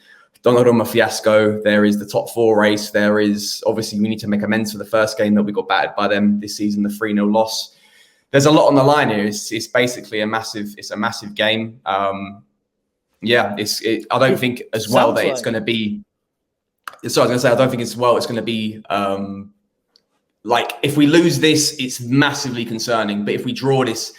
Donnarumma fiasco. There is the top 4 race. There is, obviously, we need to make amends for the first game that we got battered by them this season, the 3-0 loss. there's a lot on the line here. It's basically a massive game. I don't think as well that it's going to be. So I was going to say, I don't think it's going to be like if we lose this, it's massively concerning. But if we draw this,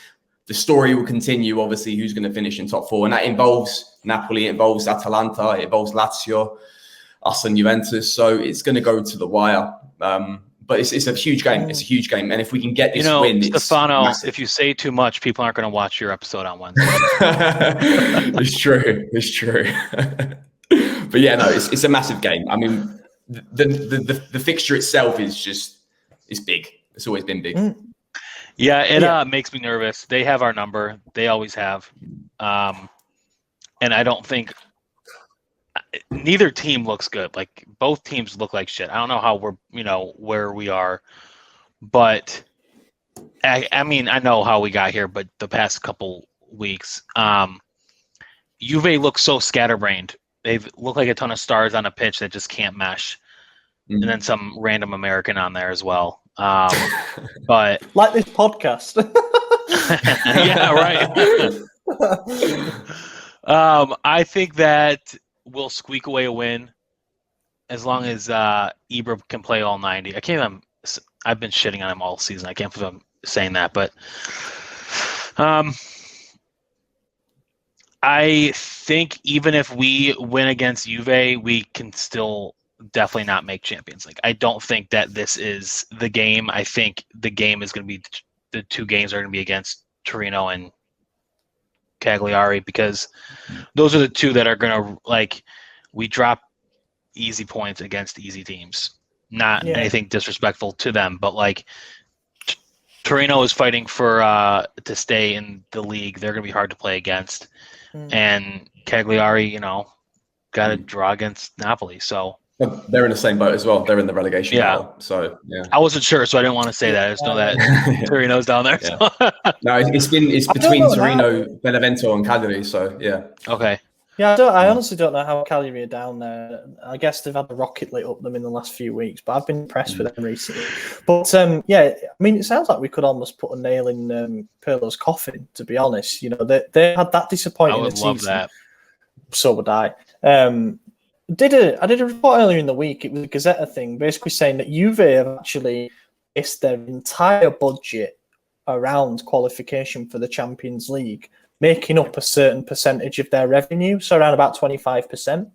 the story will continue. Obviously, who's going to finish in top 4, and that involves Napoli, it involves Atalanta, it involves Lazio, us and Juventus. So it's going to go to the wire. But it's a huge game. It's a huge game, and if we can get this win, Stefano, it's if you say too much, people aren't going to watch your episode on Wednesday. It's true. It's true. But yeah, no, it's a massive game. I mean, the fixture itself is big. It's always been big. Yeah, it makes me nervous. They have our number. They always have, and I don't think neither team looks good. Like both teams look like shit. I don't know how we're where we are, but I mean I know how we got here. But the past couple weeks, Juve looks so scatterbrained. They look like a ton of stars on a pitch that just can't mesh, and then some random American on there as well. But like this podcast. Yeah, right. I think that we'll squeak away a win as long as Ibra can play all 90. I've been shitting on him all season. I can't believe I'm saying that, but I think even if we win against Juve, we can still definitely not make Champions League. I don't think that this is the game. I think the game is going to be the two games are going to be against Torino and Cagliari, because those are the two that are going to we drop easy points against easy teams. Not anything disrespectful to them, but Torino is fighting for to stay in the league. They're going to be hard to play against. And Cagliari, got to draw against Napoli. So they're in the same boat as well. They're in the relegation battle. So I wasn't sure, so I didn't want to say that. I just know that Torino's down there. Yeah. So. No, it's between Torino, Benevento, and Cagliari. So Okay. Yeah, I honestly don't know how Cagliari are down there. I guess they've had a rocket lit up them in the last few weeks, but I've been impressed with them recently. But I mean, it sounds like we could almost put a nail in Pirlo's coffin, to be honest. They had that disappointing season. I would love that. So would I. I did a report earlier in the week. It was a Gazzetta thing, basically saying that Juve have actually based their entire budget around qualification for the Champions League, making up a certain percentage of their revenue, so around about 25%.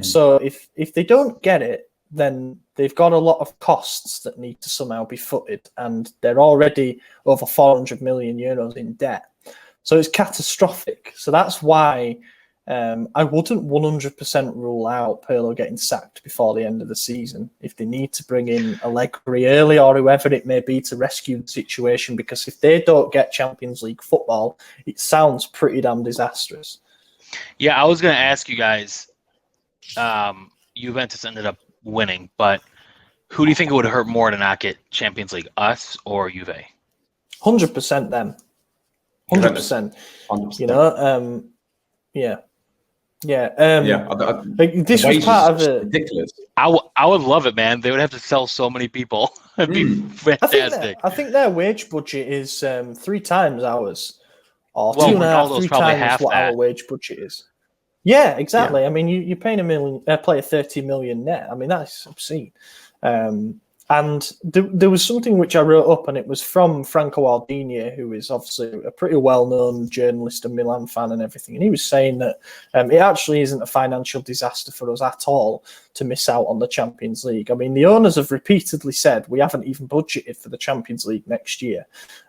So if they don't get it, then they've got a lot of costs that need to somehow be footed, and they're already over 400 million euros in debt. So it's catastrophic. So that's why I wouldn't 100% rule out Pirlo getting sacked before the end of the season if they need to bring in Allegri early or whoever it may be to rescue the situation, because if they don't get Champions League football, it sounds pretty damn disastrous. Yeah, I was going to ask you guys, Juventus ended up winning, but who do you think it would hurt more to not get Champions League, us or Juve? 100% them. 100%. 100%. This was part of it. Ridiculous. I would love it, man. They would have to sell so many people. It'd be fantastic. I think their wage budget is 3 times ours, or 2.5, 3 times what our wage budget is. Yeah, exactly. I mean, you're paying a player 30 million net. I mean, that's obscene. And there was something which I wrote up, and it was from Franco Aldini, who is obviously a pretty well-known journalist and Milan fan and everything. And he was saying that it actually isn't a financial disaster for us at all to miss out on the Champions League. I mean, the owners have repeatedly said we haven't even budgeted for the Champions League next year.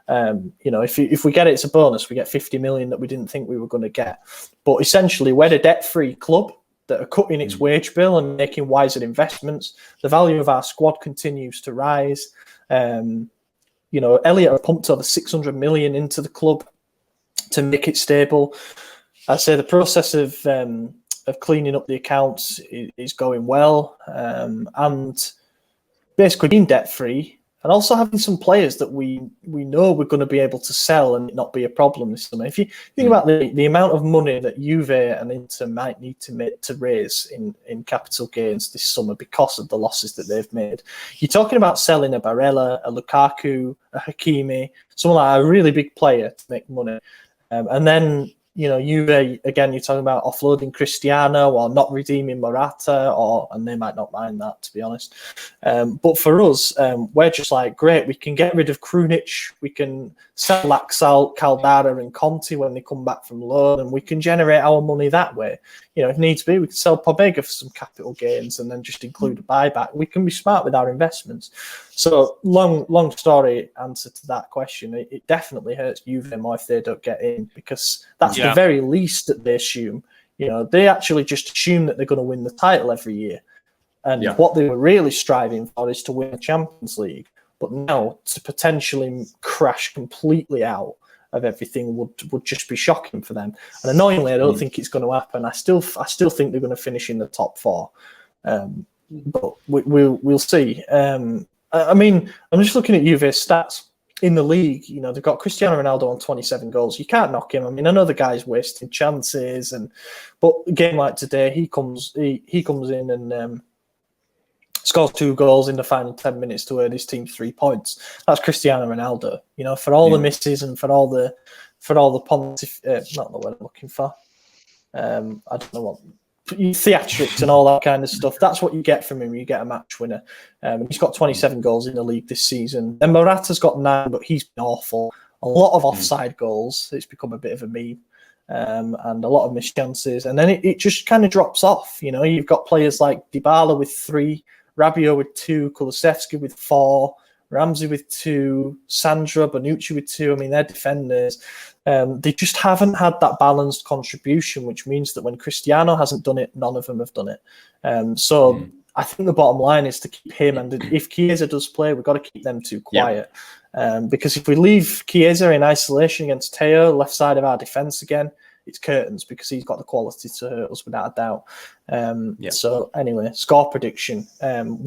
If we get it, it's a bonus. We get 50 million that we didn't think we were going to get. But essentially, we're a debt-free club that are cutting its wage bill and making wiser investments. The value of our squad continues to rise. Elliott have pumped over 600 million into the club to make it stable. I say the process of cleaning up the accounts is going well, and basically being debt free and also having some players that we know we're going to be able to sell and it not be a problem this summer. If you think about the amount of money that Juve and Inter might need to raise in capital gains this summer because of the losses that they've made, you're talking about selling a Barella, a Lukaku, a Hakimi, someone like a really big player to make money, and then. Juve, again, you're talking about offloading Cristiano or not redeeming Morata, and they might not mind that, to be honest. But for us, we're just like, great, we can get rid of Krunic, we can sell Laxalt, Caldara and Conti when they come back from loan, and we can generate our money that way. If needs be, we can sell Pobega for some capital gains and then just include a buyback. We can be smart with our investments. So, long story answer to that question. It definitely hurts Juve more if they don't get in, because that's the very least that they assume. They actually just assume that they're going to win the title every year. And what they were really striving for is to win the Champions League. But now to potentially crash completely out of everything would just be shocking for them. And annoyingly, I don't think it's going to happen. I still think they're going to finish in the top 4. But we'll see. I mean, I'm just looking at Juve's stats in the league. They've got Cristiano Ronaldo on 27 goals. You can't knock him. I mean, I know the guy's wasting chances, but a game like today, he comes in and scores 2 goals in the final 10 minutes to earn his team 3 points. That's Cristiano Ronaldo. For all the misses and for all the not the word I'm looking for. I don't know what. Theatrics and all that kind of stuff. That's what you get from him. You get a match winner. He's got 27 goals in the league this season. And Morata's got 9, but he's been awful. A lot of offside goals. It's become a bit of a meme. And a lot of missed chances. And then it just kind of drops off. You've got players like Dybala with 3, Rabiot with 2, Kulusevski with 4, Ramsey with 2, Sandro, Bonucci with 2. I mean, they're defenders. They just haven't had that balanced contribution, which means that when Cristiano hasn't done it, none of them have done it. I think the bottom line is to keep him. And if Chiesa does play, we've got to keep them 2 quiet. Because if we leave Chiesa in isolation against Teo, left side of our defence again, it's curtains, because he's got the quality to hurt us without a doubt. So anyway, score prediction.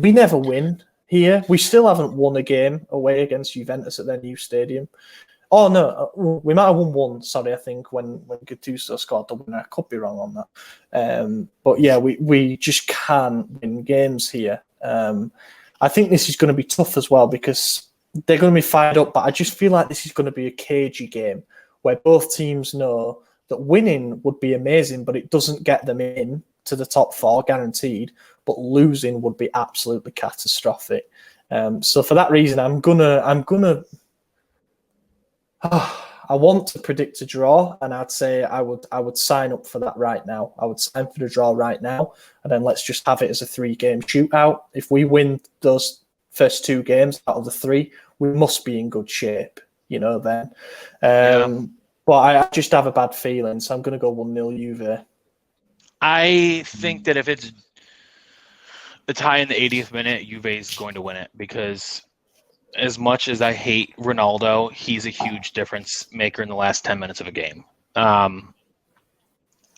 We never win here. We still haven't won a game away against Juventus at their new stadium. Oh, no, we might have won 1, sorry, I think, when Gattuso scored the winner. I could be wrong on that. But yeah, we just can't win games here. I think this is going to be tough as well, because they're going to be fired up, but I just feel like this is going to be a cagey game where both teams know that winning would be amazing, but it doesn't get them in to the top 4, guaranteed, but losing would be absolutely catastrophic. So for that reason, I'm gonna I want to predict a draw, and I'd say I would sign up for that right now. I would sign for the draw right now, and then let's just have it as a 3-game shootout. If we win those first 2 games out of the 3, we must be in good shape, then. But I just have a bad feeling, so I'm going to go 1-0 Juve. I think that if it's a tie in the 80th minute, Juve is going to win it, because as much as I hate Ronaldo, he's a huge difference maker in the last 10 minutes of a game. I'm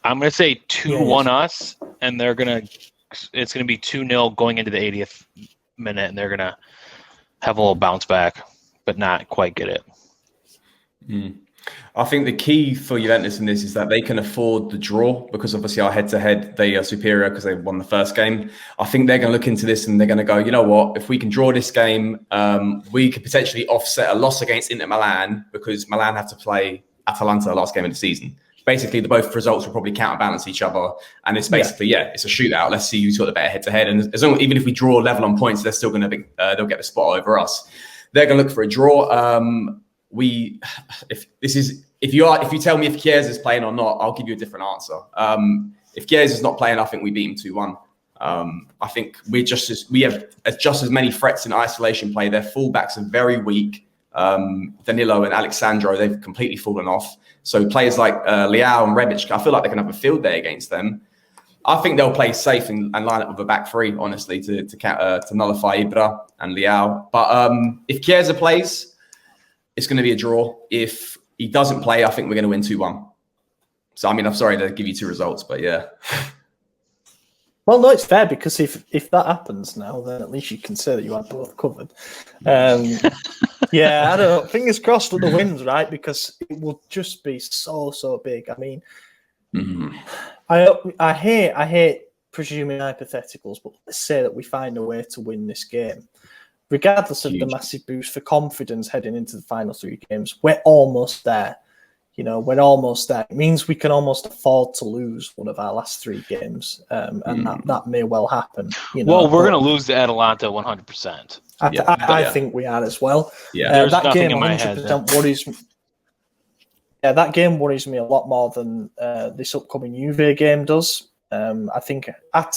going to say 2-1 us, and it's going to be 2-0 going into the 80th minute, and they're going to have a little bounce back, but not quite get it. I think the key for Juventus in this is that they can afford the draw, because obviously our head-to-head, they are superior because they won the first game. I think they're going to look into this and they're going to go, you know what, if we can draw this game, we could potentially offset a loss against Inter Milan, because Milan have to play Atalanta the last game of the season. Basically, the both results will probably counterbalance each other. And it's basically, it's a shootout. Let's see who's got the better head-to-head. And even if we draw level on points, they're still going to be, they'll get the spot over us. They're going to look for a draw. If you tell me if Chiesa is playing or not, I'll give you a different answer. If Chiesa is not playing, I think we beat him 2-1. I think we have just as many threats in isolation play. Their fullbacks are very weak. Danilo and Alexandro, they've completely fallen off. So players like Leao and Rebic, I feel like they can have a field day against them. I think they'll play safe and line up with a back 3, honestly, to nullify Ibra and Leao. But if Chiesa plays, it's going to be a draw. If he doesn't play, I think we're going to win 2-1. So, I mean, I'm sorry to give you 2 results, but yeah. Well, no, it's fair because if that happens now, then at least you can say that you had both covered. Yeah, I don't know. Fingers crossed for the wins, right? Because it will just be so big. I mean, I hate presuming hypotheticals, but let's say that we find a way to win this game. Regardless of the massive boost for confidence heading into the final 3 games, we're almost there. We're almost there. It means we can almost afford to lose one of our last 3 games, and that may well happen. Well, we're going to lose to Atalanta 100%. I think we are as well. There's that nothing game in my 100% head. worries me. Yeah, that game worries me a lot more than this upcoming Juve game does. I think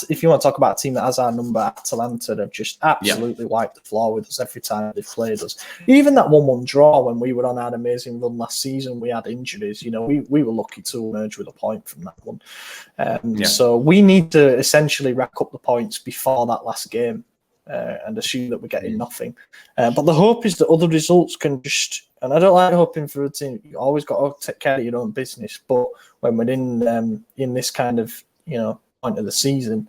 if you want to talk about a team that has our number, Atalanta have just absolutely wiped the floor with us every time they've played us. Even that 1-1 draw when we were on our amazing run last season, we had injuries. We were lucky to emerge with a point from that one. So we need to essentially rack up the points before that last game and assume that we're getting nothing. But the hope is that other results can just... And I don't like hoping for a team. You always got to take care of your own business. But when we're in this kind of point of the season,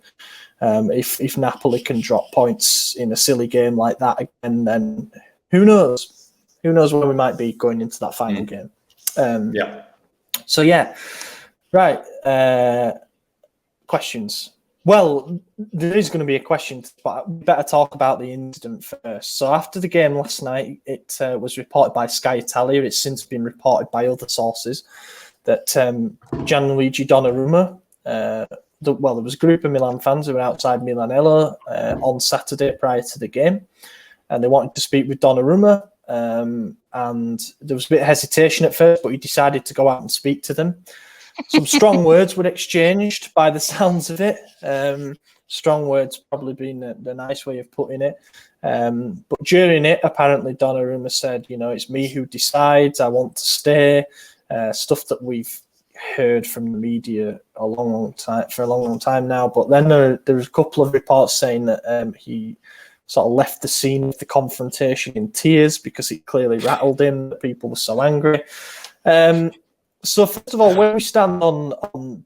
if Napoli can drop points in a silly game like that again, then who knows? Who knows where we might be going into that final game? So right. Questions. Well, there is going to be a question, but we better talk about the incident first. So after the game last night, it was reported by Sky Italia. It's since been reported by other sources that Gianluigi Donnarumma, there was a group of Milan fans who were outside Milanello on Saturday prior to the game, and they wanted to speak with Donnarumma. And there was a bit of hesitation at first, but he decided to go out and speak to them. Some strong words were exchanged by the sounds of it. Strong words probably being the nice way of putting it. But during it, apparently Donnarumma said, it's me who decides, I want to stay. Stuff that we've heard from the media for a long time now. But then there was a couple of reports saying that he sort of left the scene of the confrontation in tears because it clearly rattled him that people were so angry. So first of all, where we stand on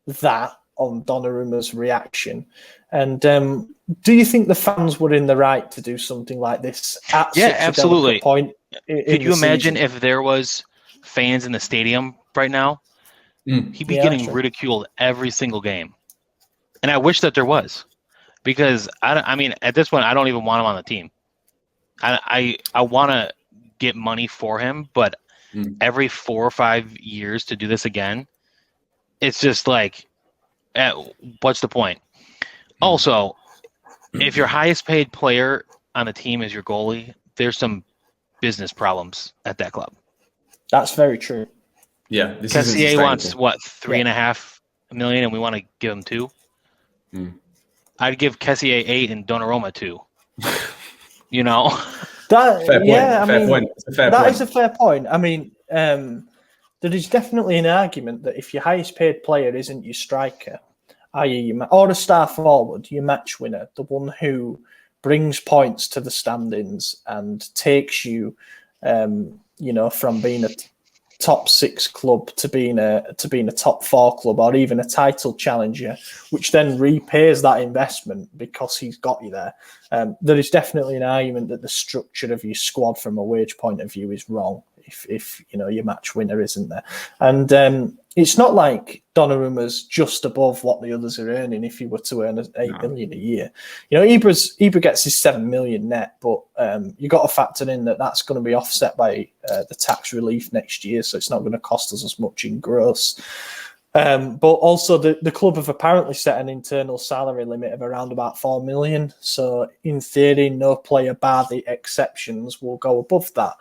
Donnarumma's reaction, and do you think the fans were in the right to do something like this at such absolutely. a point? Could you imagine if there was fans in the stadium right now? He'd be getting ridiculed every single game, and I wish that there was, because I mean, at this point, I don't even want him on the team. I want to get money for him, but every 4 or 5 years to do this again, it's just like, what's the point? Also, if your highest paid player on the team is your goalie, there's some business problems at that club. That's very true. Yeah, Kessié wants what, $3.5 million, and we want to give him $2 million. I'd give Kessié $8 million and Donnarumma $2 million. That, fair point. That is a fair point. I mean, there is definitely an argument that if your highest paid player isn't your striker, i.e., or a star forward, your match winner, the one who brings points to the standings and takes you, from being a top 6 club to being a top 4 club or even a title challenger, which then repays that investment because he's got you there. There is definitely an argument that the structure of your squad from a wage point of view is wrong if your match winner isn't there. And it's not like Donnarumma's just above what the others are earning if he were to earn $8 million a year. Ibra gets his $7 million net, but you've got to factor in that that's going to be offset by the tax relief next year, so it's not going to cost us as much in gross. But also the club have apparently set an internal salary limit of around about $4 million. So in theory, no player bar the exceptions will go above that.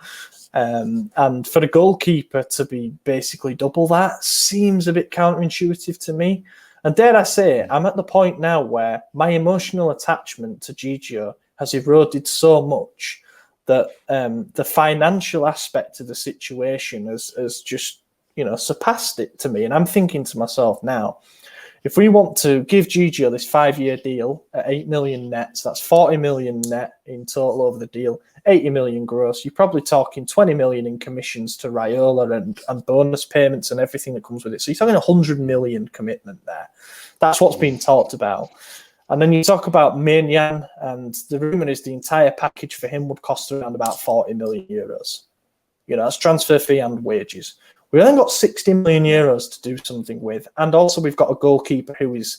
And for a goalkeeper to be basically double that seems a bit counterintuitive to me. And dare I say, I'm at the point now where my emotional attachment to Gigio has eroded so much that the financial aspect of the situation has just surpassed it to me. And I'm thinking to myself now, if we want to give Gigio this 5-year deal at 8 million net, so that's 40 million net in total over the deal, 80 million gross, you're probably talking 20 million in commissions to Raiola and bonus payments and everything that comes with it. So you're talking 100 million commitment there. That's what's being talked about. And then you talk about Maignan, and the rumour is the entire package for him would cost around about 40 million euros. That's transfer fee and wages. We've then got 60 million euros to do something with. And also we've got a goalkeeper who is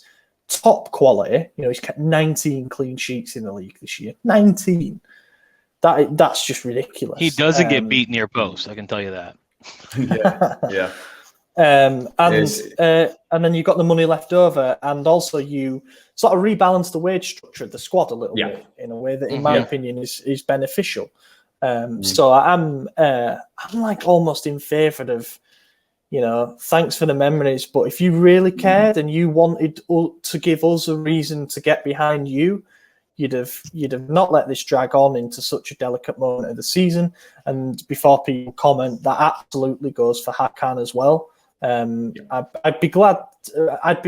top quality. He's kept 19 clean sheets in the league this year. 19. That's just ridiculous. He doesn't get beat near post, I can tell you that. Yeah. And then you've got the money left over, and also you sort of rebalance the wage structure of the squad a little bit in a way that, in my opinion, is beneficial. So I'm like almost in favour of, thanks for the memories, but if you really cared and you wanted to give us a reason to get behind you, you'd have not let this drag on into such a delicate moment of the season. And before people comment, that absolutely goes for Hakan as well. I'd be glad. I'd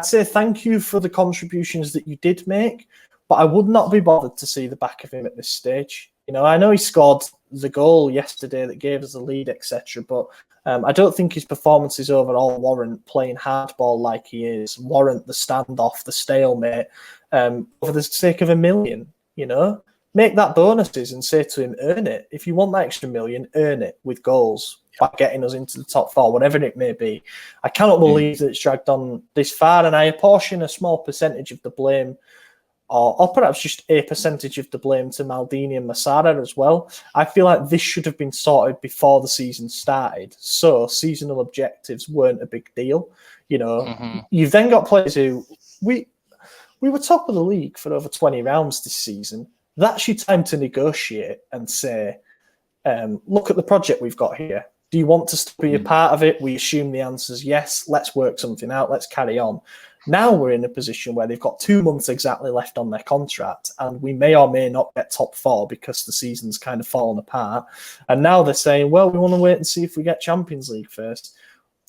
say thank you for the contributions that you did make, but I would not be bothered to see the back of him at this stage. I know he scored the goal yesterday that gave us the lead, etc. But I don't think his performances overall warrant playing hardball like he is, warrant the standoff, the stalemate, for the sake of $1 million. Make that bonuses and say to him, earn it. If you want that extra $1 million, earn it with goals by getting us into the top 4, whatever it may be. I cannot believe that it's dragged on this far, and I apportion a small percentage of the blame, or perhaps just a percentage of the blame, to Maldini and Massara as well. I feel like this should have been sorted before the season started, so seasonal objectives weren't a big deal. You've then got players who we were top of the league for over 20 rounds this season. That's your time to negotiate and say, look at the project we've got here. Do you want to be a part of it? We assume the answer is yes. Let's work something out. Let's carry on. Now we're in a position where they've got 2 months exactly left on their contract, and we may or may not get top 4 because the season's kind of fallen apart. And now they're saying, well, we want to wait and see if we get Champions League first.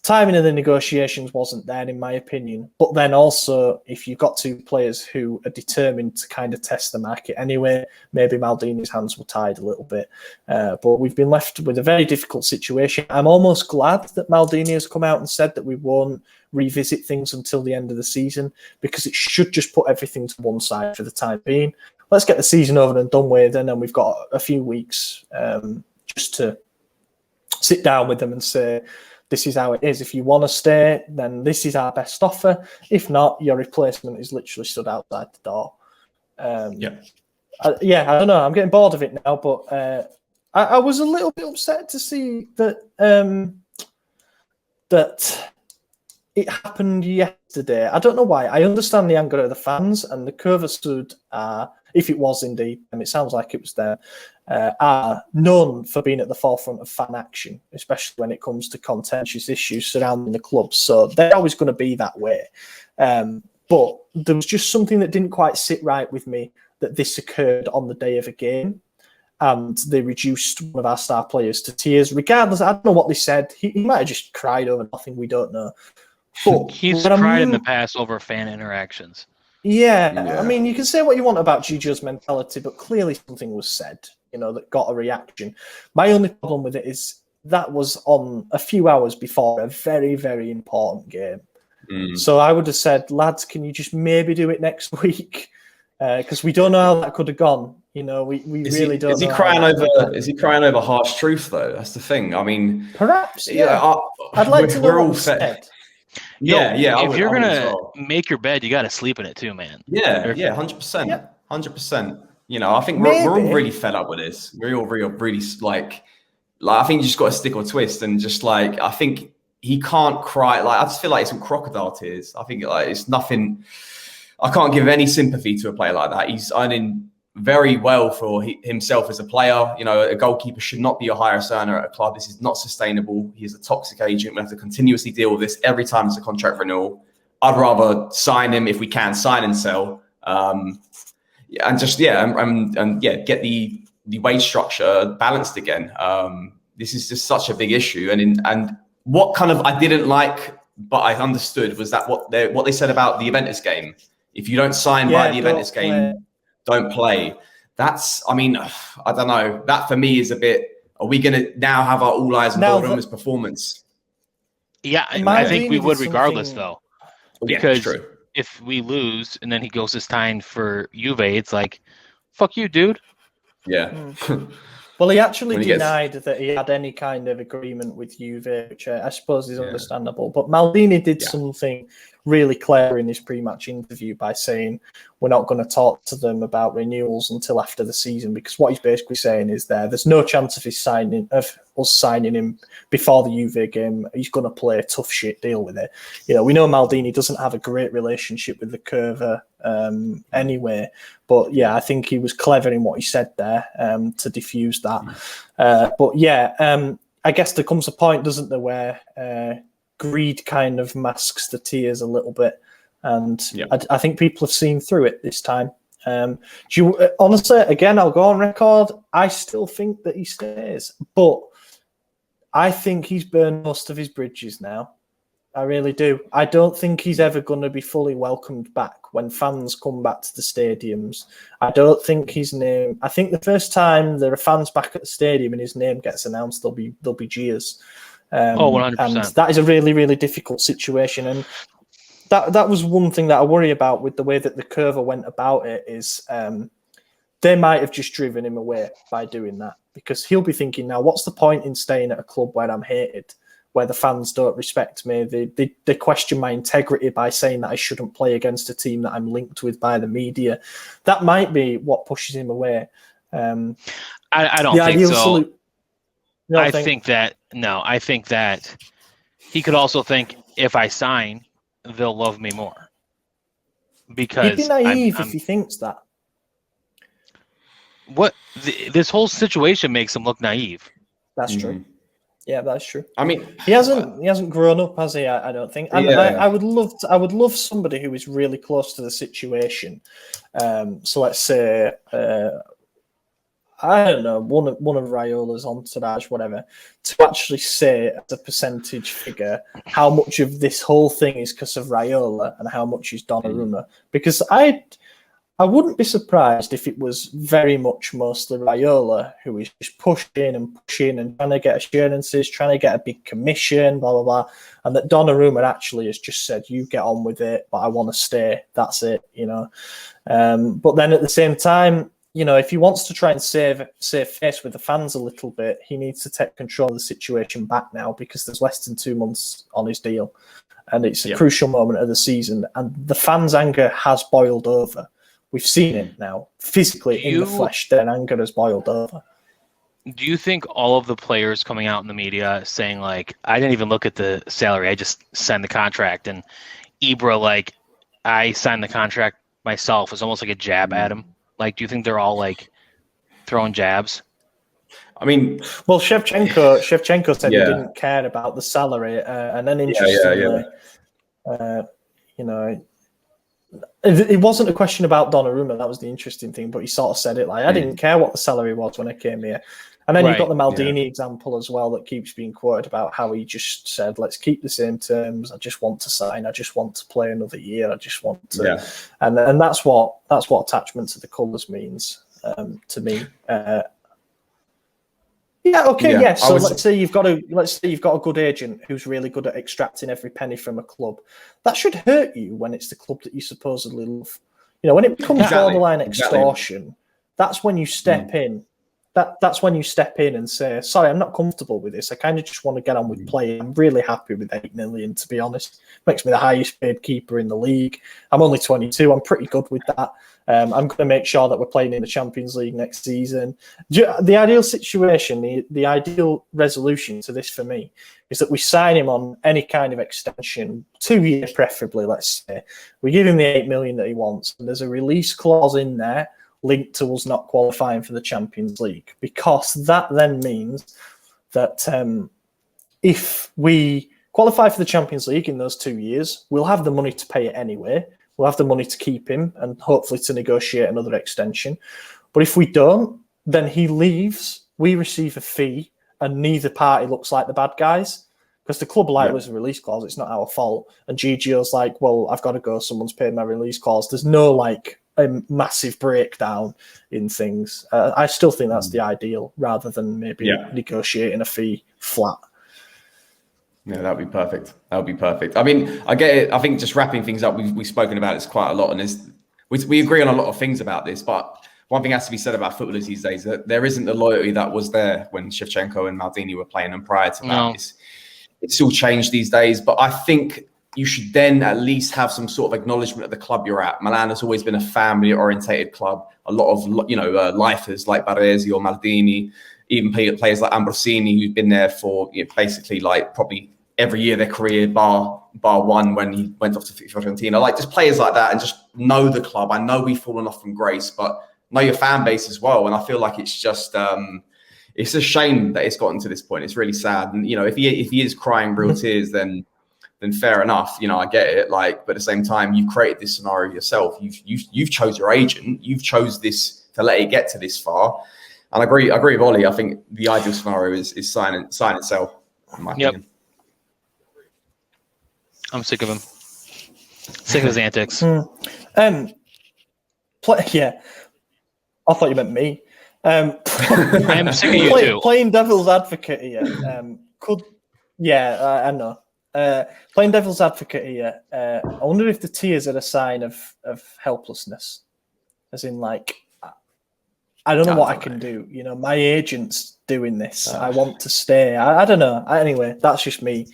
Timing of the negotiations wasn't there, in my opinion. But then also, if you've got 2 players who are determined to kind of test the market anyway, maybe Maldini's hands were tied a little bit. But we've been left with a very difficult situation. I'm almost glad that Maldini has come out and said that we won't revisit things until the end of the season, because it should just put everything to one side for the time being. Let's get the season over and done with, and then we've got a few weeks just to sit down with them and say, this is how it is. If you want to stay, then this is our best offer. If not, your replacement is literally stood outside the door. I don't know. I'm getting bored of it now, but I was a little bit upset to see that that it happened yesterday. I don't know why. I understand the anger of the fans, and the Curversud are, if it was indeed, and it sounds like it was them, are known for being at the forefront of fan action, especially when it comes to contentious issues surrounding the club. So they're always going to be that way. But there was just something that didn't quite sit right with me, that this occurred on the day of a game, and they reduced one of our star players to tears. Regardless, I don't know what they said. He might have just cried over nothing. We don't know. But he's cried in the past over fan interactions. Yeah, I mean, you can say what you want about Gigio's mentality, but clearly something was said, that got a reaction. My only problem with it is that was on a few hours before a very, very important game. So I would have said, lads, can you just maybe do it next week? Because we don't know how that could have gone. We really don't know. Is he crying over harsh truth, though? That's the thing. I mean, perhaps, yeah. I'd like to know what was said. Yeah. If you're gonna make your bed, you got to sleep in it too, man. Yeah, 100%, 100%. I think we're all really fed up with this. We're all really like I think you just got to stick or twist, and just like, I think he can't cry. Like, I just feel like it's some crocodile tears. I think it's nothing. I can't give any sympathy to a player like that. He's earning very well for himself as a player. A goalkeeper should not be a highest earner at a club. This is not sustainable. He is a toxic agent. We have to continuously deal with this every time it's a contract renewal. I'd rather sign him if we can, sign and sell, and get the wage structure balanced again. This is just such a big issue, and what kind of I didn't like but I understood was that what they said about the Juventus game. If you don't sign by the Juventus game, don't play. That's, I mean, I don't know. That for me is a bit. Are we going to now have our all eyes on Donnarumma's performance? Yeah, I think we would regardless, though, because true. If we lose and then he goes to sign for Juve, it's like, fuck you, dude. Yeah. Well, he actually denied that he had any kind of agreement with Juve, which I suppose is understandable. But Maldini did something really clear in his pre-match interview by saying we're not going to talk to them about renewals until after the season, because what he's basically saying is there's no chance of us signing him before the Juve game. He's going to play a tough shit deal with it. You know, we know Maldini doesn't have a great relationship with the Curva anyway, but yeah, I think he was clever in what he said there to diffuse that. But I guess there comes a point, doesn't there, where greed kind of masks the tears a little bit, and I think people have seen through it this time. Honestly, again, I'll go on record. I still think that he stays, but I think he's burned most of his bridges now. I really do. I don't think he's ever going to be fully welcomed back when fans come back to the stadiums. I don't think his name. I think the first time there are fans back at the stadium and his name gets announced, there'll be jeers. 100%. And that is a really, really difficult situation. And that was one thing that I worry about with the way that the Curva went about it is they might have just driven him away by doing that, because he'll be thinking, now, what's the point in staying at a club where I'm hated, where the fans don't respect me? They question my integrity by saying that I shouldn't play against a team that I'm linked with by the media. That might be what pushes him away. I don't think so. I think that he could also think, if I sign, they'll love me more. Because he'd be naive if he thinks that. This whole situation makes him look naive. That's true. Yeah, that's true. I mean, he hasn't grown up, has he? I don't think. And I would love somebody who is really close to the situation. So let's say, I don't know, one of Raiola's entourage, whatever, to actually say as a percentage figure how much of this whole thing is because of Raiola and how much is Donnarumma. Because I wouldn't be surprised if it was very much mostly Raiola who is just pushing and trying to get assurances, trying to get a big commission, blah, blah, blah. And that Donnarumma actually has just said, you get on with it, but I want to stay. That's it, you know. But then at the same time, you know, if he wants to try and save face with the fans a little bit, he needs to take control of the situation back now, because there's less than 2 months on his deal. And it's a crucial moment of the season. And the fans' anger has boiled over. We've seen it now, physically in the flesh. Their anger has boiled over. Do you think all of the players coming out in the media saying, like, I didn't even look at the salary, I just signed the contract, and Ibra, like, I signed the contract myself, is almost like a jab at him? Like, do you think they're all, like, throwing jabs? I mean, well, Shevchenko said he didn't care about the salary, and then interestingly, you know, it wasn't a question about Donnarumma. That was the interesting thing, but he sort of said it like, I didn't care what the salary was when I came here. And then you've got the Maldini example as well that keeps being quoted about how he just said, let's keep the same terms. I just want to sign. I just want to play another year. I just want to. And that's what attachment to the colours means to me. So let's say you've got a good agent who's really good at extracting every penny from a club. That should hurt you when it's the club that you supposedly love. You know, when it becomes borderline extortion, that's when you step in. That's when you step in and say, sorry, I'm not comfortable with this. I kind of just want to get on with playing. I'm really happy with 8 million, to be honest. Makes me the highest paid keeper in the league. I'm only 22. I'm pretty good with that. I'm going to make sure that we're playing in the Champions League next season. The ideal situation, the ideal resolution to this for me is that we sign him on any kind of extension, 2 years preferably, let's say. We give him the 8 million that he wants, and there's a release clause in there linked to us not qualifying for the Champions League, because that then means that if we qualify for the Champions League in those 2 years, we'll have the money to pay it anyway. We'll have the money to keep him and hopefully to negotiate another extension. But if we don't, then he leaves, we receive a fee, and neither party looks like the bad guys. Because the club like was a release clause, it's not our fault. And Gigio's like, well, I've got to go. Someone's paid my release clause. There's no like a massive breakdown in things. I still think that's the ideal, rather than maybe negotiating a fee flat. Yeah, that'd be perfect. That would be perfect. I mean, I get it. I think just wrapping things up, we've spoken about this quite a lot, and we agree on a lot of things about this. But one thing has to be said about footballers these days, that there isn't the loyalty that was there when Shevchenko and Maldini were playing, and prior to that, it's all changed these days. But I think you should then at least have some sort of acknowledgement of the club you're at. Milan has always been a family-orientated club. A lot of lifers like Baresi or Maldini, even players like Ambrosini, who've been there for basically like probably every year of their career, bar one when he went off to Fiorentina. Like just players like that, and just know the club. I know we've fallen off from grace, but know your fan base as well. And I feel like it's just it's a shame that it's gotten to this point. It's really sad. And if he is crying real tears, then fair enough. I get it. Like, but at the same time, you've created this scenario yourself. You've chose your agent. You've chose this to let it get to this far. And I agree with Ollie. I think the ideal scenario is sign itself, in my opinion. I'm sick of him. Sick of his antics. I thought you meant me. I'm sick of you too. Playing devil's advocate here. I know. Playing devil's advocate here. I wonder if the tears are a sign of helplessness, as in like, I don't know what I can do. My agent's doing this. I want to stay. I don't know. Anyway, that's just me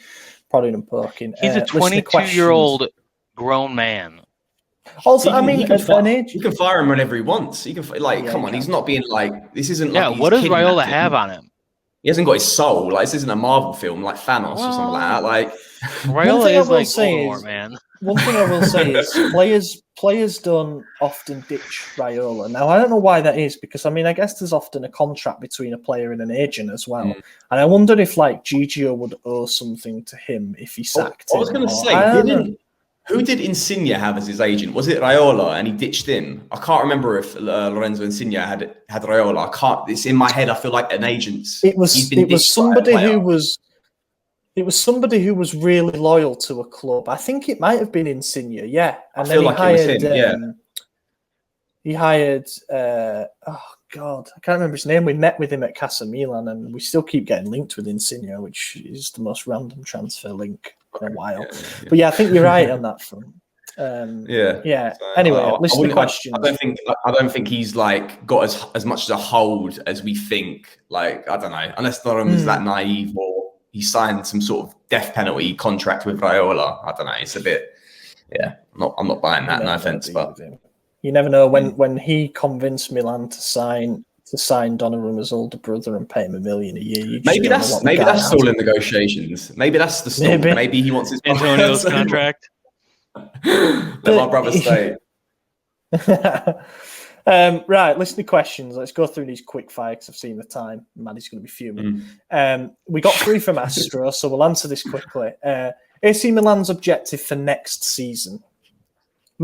prodding and poking. He's a 22-year-old grown man. Also, he can fire him whenever he wants. He can come on. He's not being like, this isn't like. What does Raiola have on him? He hasn't got his soul. Like, this isn't a Marvel film like Thanos or something like that. Like, Raiola is like Voldemort, man. One thing I will say is players don't often ditch Raiola. Now, I don't know why that is, because I guess there's often a contract between a player and an agent as well. And I wonder if like Gigio would owe something to him if he sacked him. I was going to say, who did Insigne have as his agent? Was it Raiola and he ditched him? I can't remember if Lorenzo Insigne had Raiola. I can't. It's in my head. I feel like an agent's. It was somebody who was. It was somebody who was really loyal to a club. I think it might have been Insigne, yeah. And then he hired. Oh God, I can't remember his name. We met with him at SempreMilan, and we still keep getting linked with Insigne, which is the most random transfer link in a while. But I think you're right on that front. Anyway, listen to questions. I don't think he's like got as much as a hold as we think. Like, I don't know, unless Donnarumma's that naive, or he signed some sort of death penalty contract with Raiola. I don't know. It's a bit, I'm not buying that. No offense, but you never know when he convinced Milan to sign Donnarumma's older brother and pay him $1 million a year. Maybe that's still in negotiations. Maybe that's the stall. Maybe he wants his Antonio's contract. Let my brother stay. Right, listen to questions. Let's go through these quick fire because I've seen the time. Maddie's going to be fuming. We got 3 from Astro, so we'll answer this quickly. AC Milan's objective for next season.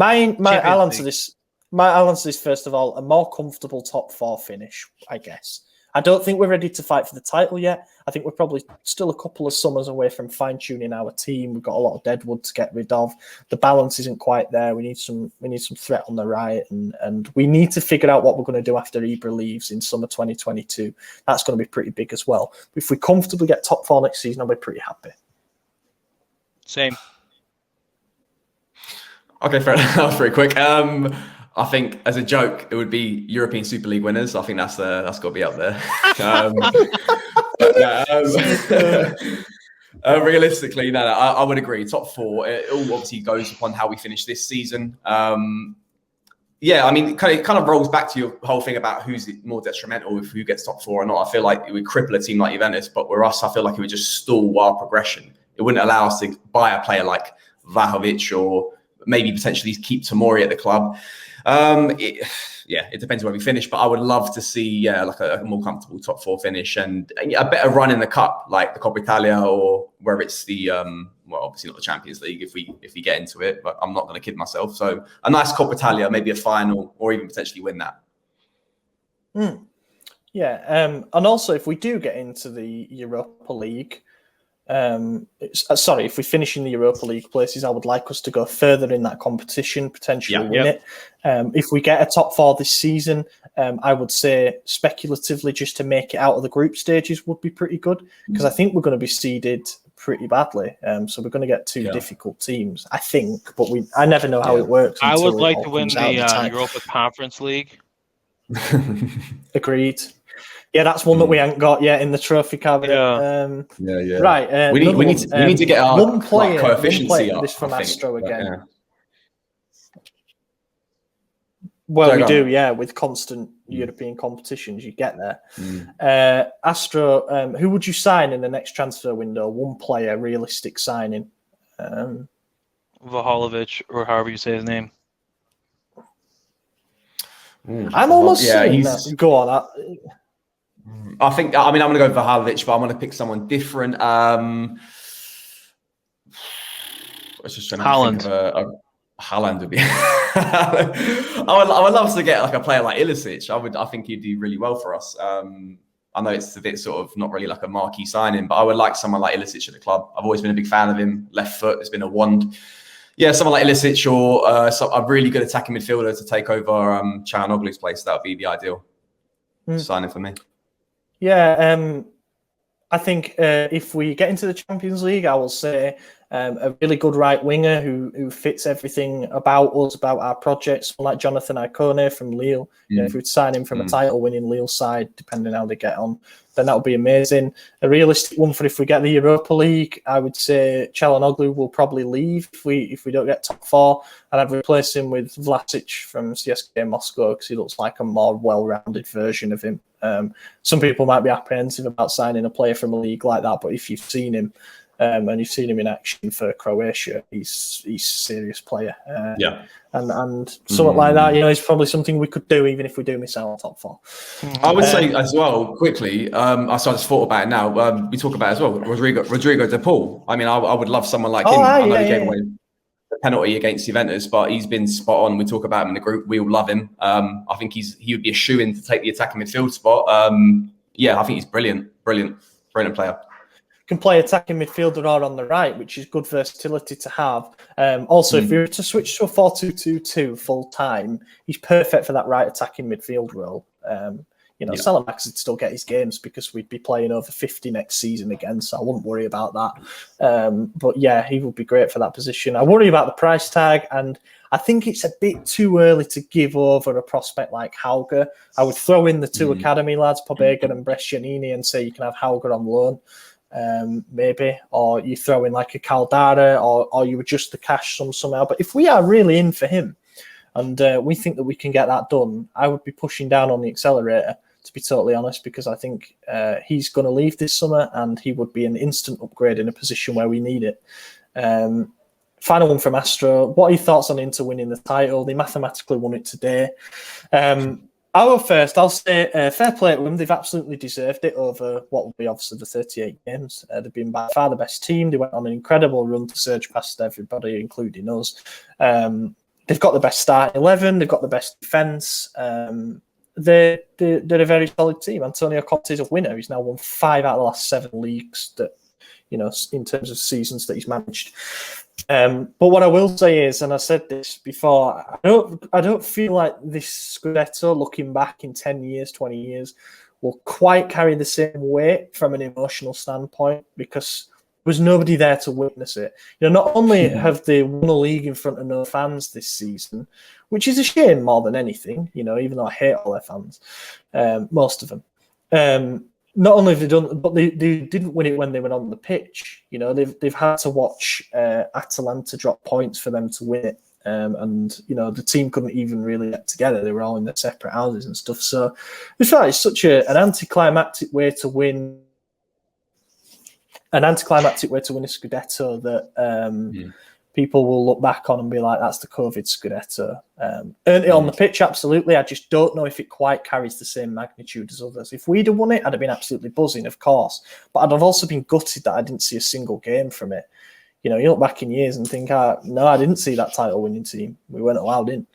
I'll answer this. I'll answer this first of all. A more comfortable top 4 finish, I guess. I don't think we're ready to fight for the title yet. I think we're probably still a couple of summers away from fine-tuning our team. We've got a lot of deadwood to get rid of. The balance isn't quite there. We need some threat on the right, and we need to figure out what we're going to do after Ibra leaves in summer 2022. That's going to be pretty big as well. If we comfortably get top 4 next season, I'll be pretty happy. Same. Okay, fair enough. Very quick. I think, as a joke, it would be European Super League winners. I think that's got to be up there. Realistically, no, I would agree. Top 4. It all obviously goes upon how we finish this season. It kind of rolls back to your whole thing about who's more detrimental if who gets top 4 or not. I feel like it would cripple a team like Juventus, but with us, I feel like it would just stall our progression. It wouldn't allow us to buy a player like Vlahovic or maybe potentially keep Tomori at the club. It depends where we finish, but I would love to see like a more comfortable top 4 finish and a better run in the cup, like the Coppa Italia, or where it's the obviously not the Champions League if we get into it, but I'm not going to kid myself. So a nice Coppa Italia, maybe a final, or even potentially win that. And also if we do get into the Europa League, if we finish in the Europa League places, I would like us to go further in that competition, potentially win it. If we get a top 4 this season, I would say speculatively just to make it out of the group stages would be pretty good, because I think we're going to be seeded pretty badly. So we're going to get 2 difficult teams, I think, but I never know how it works. I would like to win the Europa Conference League. Agreed. Yeah, that's one that we haven't got yet in the trophy cabinet. Right. We need to get our one player coefficiency up. This from Astro again. Yeah. Well, we do, with constant European competitions, you get there. Astro, who would you sign in the next transfer window? One player, realistic signing. Vlahovic, or however you say his name. I'm almost saying that. Go on. I'm going to go for Vlahovic, but I'm going to pick someone different. Holland. Haaland would be. I would love to get like a player like Ilicic. I think he'd do really well for us. I know it's a bit sort of not really like a marquee signing, but I would like someone like Ilicic at the club. I've always been a big fan of him. Left foot has been a wand. Yeah, someone like Ilicic or a really good attacking midfielder to take over Çalhanoğlu's place. That would be the ideal signing for me. Yeah, I think if we get into the Champions League, I will say a really good right winger who fits everything about us, about our projects, like Jonathan Icone from Lille. If we'd sign him from a title-winning Lille side, depending how they get on, then that would be amazing. A realistic one for if we get the Europa League, I would say Çalhanoğlu will probably leave if we don't get top 4, and I'd replace him with Vlasic from CSKA Moscow because he looks like a more well-rounded version of him. Some people might be apprehensive about signing a player from a league like that, but if you've seen him and you've seen him in action for Croatia, he's a serious player. And something like that, is probably something we could do even if we do miss out on top 4. I would say as well, quickly, I just thought about it now. We talk about it as well, Rodrigo de Paul. I mean, I would love someone like him. I know he gave away the penalty against Juventus, but he's been spot on. We talk about him in the group. We all love him. I think he would be a shoo-in to take the attacking midfield spot. I think he's brilliant player. Can play attacking midfielder or on the right, which is good versatility to have. Also, if we were to switch to a 4-2-2-2 full time, he's perfect for that right attacking midfield role. Salamax would still get his games because we'd be playing over 50 next season again, so I wouldn't worry about that. But yeah, he would be great for that position. I worry about the price tag, and I think it's a bit too early to give over a prospect like Hauger. I would throw in the 2 academy lads, Pobega and Brescianini, and say you can have Hauger on loan. Maybe, or you throw in like a Caldara, or you adjust the cash somehow. But if we are really in for him, and we think that we can get that done, I would be pushing down on the accelerator, to be totally honest, because I think he's going to leave this summer, and he would be an instant upgrade in a position where we need it. Final one from Astro. What are your thoughts on Inter winning the title? They mathematically won it today. I'll go first. I'll say fair play to them. They've absolutely deserved it over what will be obviously the 38 games. They've been by far the best team. They went on an incredible run to surge past everybody, including us. They've got the best starting 11. They've got the best defence. They're a very solid team. Antonio Conte is a winner. He's now won 5 out of the last 7 leagues that, in terms of seasons that he's managed. But what I will say is, and I said this before, I don't feel like this Scudetto, looking back in 10 years, 20 years, will quite carry the same weight from an emotional standpoint, because there was nobody there to witness it. Not only have they won a league in front of no fans this season, which is a shame more than anything, even though I hate all their fans, most of them. Not only have they done, but they didn't win it when they went on the pitch. They've had to watch Atalanta drop points for them to win it, and the team couldn't even really get together. They were all in their separate houses and stuff. So I feel like it's such an anticlimactic way to win. An anticlimactic way to win a Scudetto that people will look back on and be like, that's the COVID Scudetto. Earned it on the pitch, absolutely. I just don't know if it quite carries the same magnitude as others. If we'd have won it, I'd have been absolutely buzzing, of course. But I'd have also been gutted that I didn't see a single game from it. You look back in years and think, no, I didn't see that title-winning team. We weren't allowed in.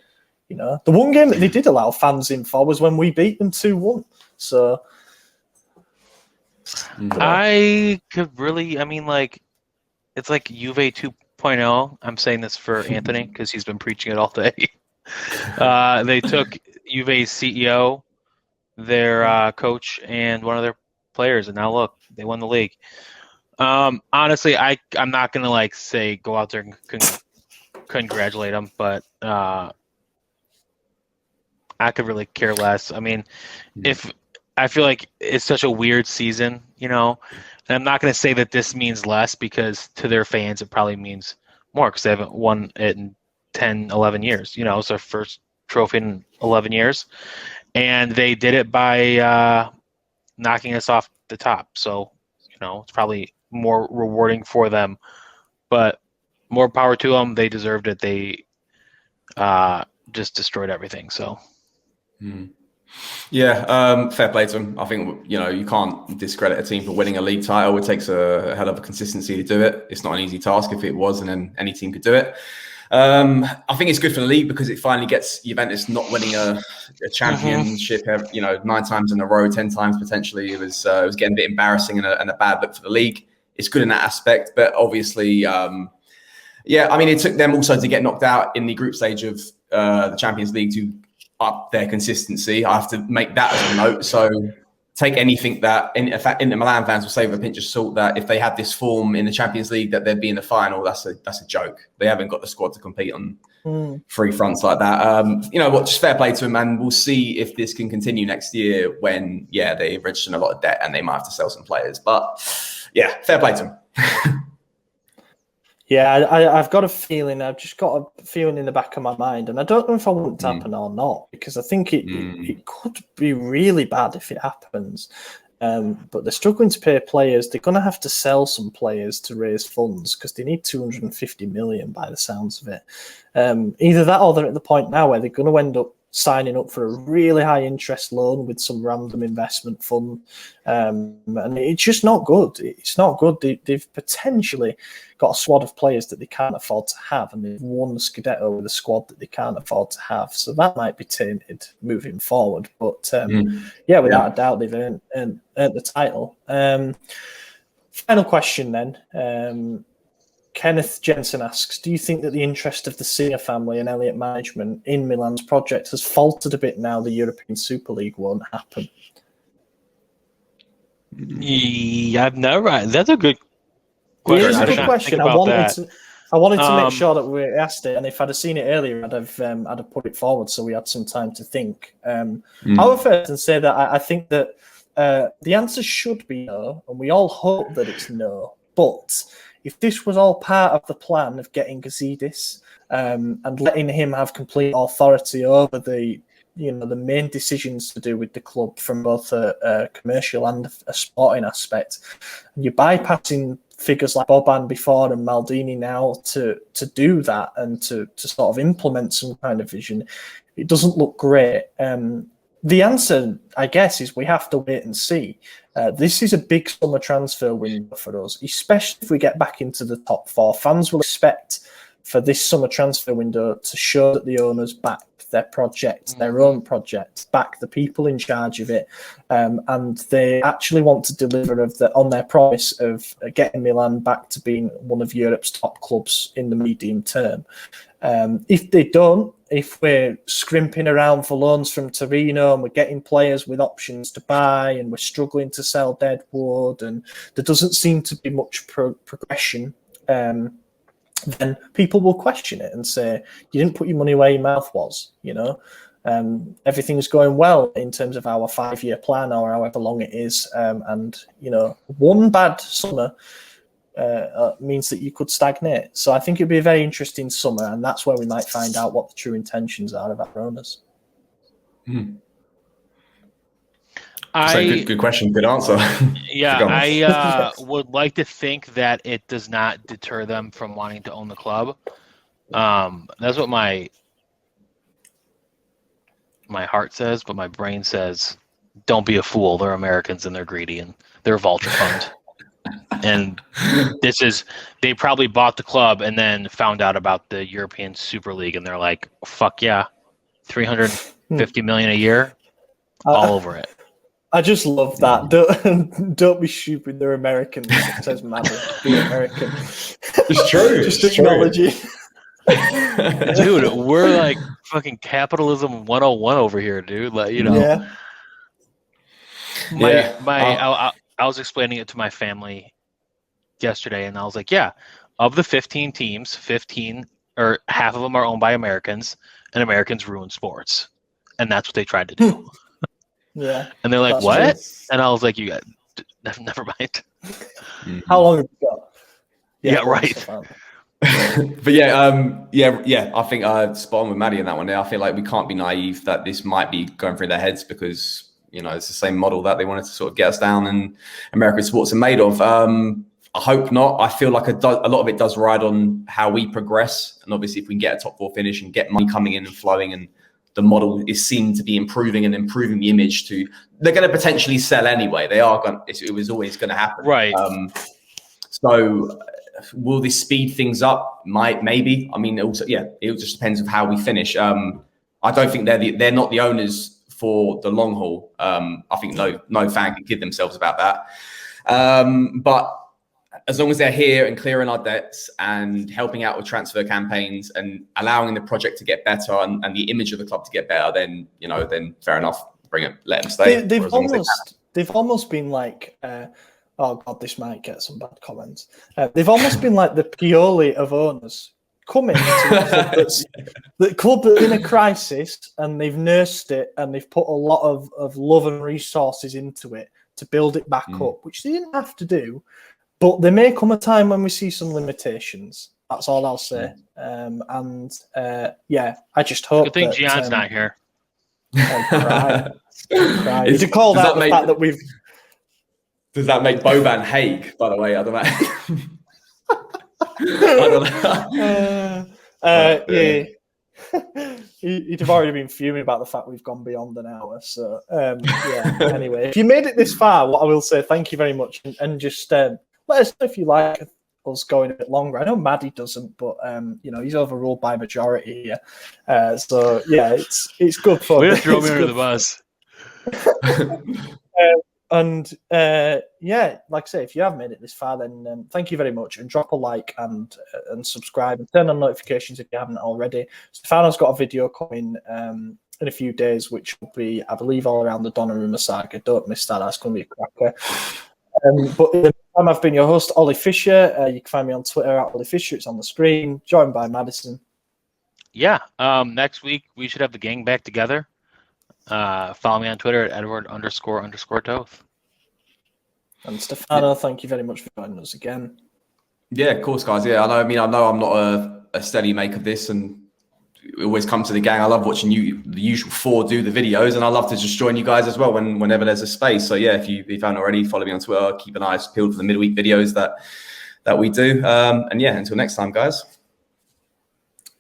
The one game that they did allow fans in for was when we beat them 2-1. So I could really, I mean, like, it's like Juve 2.0. I'm saying this for Anthony because he's been preaching it all day. They took Juve's CEO, their coach, and one of their players, and now look, they won the league. Honestly, I'm not gonna like say go out there and congratulate them, but I could really care less. I mean, if I feel like it's such a weird season, you know, and I'm not gonna say that this means less because to their fans it probably means more because they haven't won it in 10, 11 years. You know, it's their first trophy in 11 years, and they did it by knocking us off the top. So, you know, it's probably more rewarding for them, but more power to them. They deserved it. They just destroyed everything. So, yeah, fair play to them. I think, you know, you can't discredit a team for winning a league title. It takes a hell of a consistency to do it. It's not an easy task. If it was, and then any team could do it. I think it's good for the league because it finally gets Juventus not winning a championship, you know, 9 times in a row, 10 times potentially. It was getting a bit embarrassing and a bad look for the league. It's good in that aspect, but obviously, yeah, I mean, it took them also to get knocked out in the group stage of the Champions League to up their consistency. I have to make that as a note. So take anything that, in fact, Inter Milan fans will say with a pinch of salt that if they had this form in the Champions League, that they'd be in the final. That's a joke. They haven't got the squad to compete on 3 fronts like that. You know what? Just fair play to them, and we'll see if this can continue next year when, yeah, they're registering a lot of debt and they might have to sell some players. But yeah, fair play to them. Yeah, I've got a feeling. I've just got a feeling in the back of my mind, and I don't know if I want it to happen or not, because I think it could be really bad if it happens. But they're struggling to pay players. They're going to have to sell some players to raise funds because they need 250 million by the sounds of it. Either that or they're at the point now where they're going to end up signing up for a really high interest loan with some random investment fund. And it's just not good. It's not good. They've potentially got a squad of players that they can't afford to have, and they've won the Scudetto with a squad that they can't afford to have. So that might be tainted moving forward. But yeah, without a doubt, they've earned the title. Final question then. Kenneth Jensen asks, do you think that the interest of the Singer family and Elliott management in Milan's project has faltered a bit now the European Super League won't happen? Yeah, I've never. That's a good question. It is a good question. I wanted to make sure that we asked it, and if I'd have seen it earlier, I'd have put it forward so we had some time to think. I would first say that I think that the answer should be no, and we all hope that it's no. But if this was all part of the plan of getting Gazidis and letting him have complete authority over the main decisions to do with the club from both a commercial and a sporting aspect, and you're bypassing figures like Boban before and Maldini now to do that and to sort of implement some kind of vision, it doesn't look great. The answer, I guess, is we have to wait and see. This is a big summer transfer window for us, especially if we get back into the top 4. Fans will expect for this summer transfer window to show that the owners back their project, their own project, back the people in charge of it, and they actually want to deliver on their promise of getting Milan back to being one of Europe's top clubs in the medium term. If they don't, if we're scrimping around for loans from Torino and we're getting players with options to buy and we're struggling to sell Deadwood and there doesn't seem to be much progression, then people will question it and say, you didn't put your money where your mouth was, you know. Everything's going well in terms of our 5-year plan or however long it is. And, you know, one bad summer means that you could stagnate. So I think it'd be a very interesting summer, and that's where we might find out what the true intentions are of our owners. Good question, good answer. Yeah, I would like to think that it does not deter them from wanting to own the club. That's what my heart says, but my brain says, don't be a fool. They're Americans and they're greedy and they're a vulture fund. And they probably bought the club and then found out about the European Super League and they're like, fuck yeah, 350 million a year, all over it. I just love that. Don't be stupid. They're Americans. It says Maddie. Be American. It's true. Just it's acknowledge true. it. Dude, we're like fucking capitalism 101 over here, dude. Like, you know, Yeah. I was explaining it to my family yesterday, and I was like, yeah, of the 15 teams, 15 or half of them are owned by Americans, and Americans ruin sports, and that's what they tried to do. Yeah. And they're like, That's what? true. And I was like, you got never mind. How long have you got? Yeah, right. But yeah, I think spot on with Maddie in that one. I feel like we can't be naive that this might be going through their heads because, you know, it's the same model that they wanted to sort of get us down and American sports are made of. I hope not. I feel like a lot of it does ride on how we progress. And obviously if we can get a top 4 finish and get money coming in and flowing, and the model is seen to be improving the image to, they're going to potentially sell anyway. They are going, it was always going to happen. Right. So will this speed things up? Maybe. I mean, also, yeah, it just depends on how we finish. I don't think they're not the owners for the long haul. I think no fan can kid themselves about that. But as long as they're here and clearing our debts and helping out with transfer campaigns and allowing the project to get better and the image of the club to get better, then, you know, then fair enough. Let them stay. They've almost been like, oh God, this might get some bad comments. They've almost been like the Pioli of owners, coming to the club that's in a crisis, and they've nursed it and they've put a lot of love and resources into it to build it back up, which they didn't have to do. But there may come a time when we see some limitations. That's all I'll say. Yeah, I just hope. Good thing Gian's not here. Cry. Is it called out the fact that we've? Does that make Boban Haig? By the way, I don't know. Yeah. He'd have already been fuming about the fact we've gone beyond an hour. So yeah. Anyway, if you made it this far, what I will say, thank you very much, and just let us know if you like us going a bit longer. I know Maddie doesn't, but you know, he's overruled by majority here. So yeah, it's good fun. We just throw me under the bus. Yeah, like I say, if you have made it this far, then thank you very much, and drop a like and subscribe and turn on notifications if you haven't already. Stefano's got a video coming in a few days, which will be, I believe, all around the Donnarumma saga. Don't miss that. That's going to be a cracker. But in the meantime, I've been your host, Ollie Fisher. You can find me on Twitter at Ollie Fisher. It's on the screen. Joined by Madison. Yeah. Next week we should have the gang back together. Follow me on Twitter at Edward__Toth. And Stefano, thank you very much for joining us again. Yeah, of course, guys. Yeah, I know I'm not a steady make of this, and we always come to the gang. I love watching the usual 4 do the videos, and I love to just join you guys as well whenever there's a space. So yeah, if you haven't already, follow me on Twitter. Keep an eye peeled for the midweek videos that we do. And yeah, until next time, guys.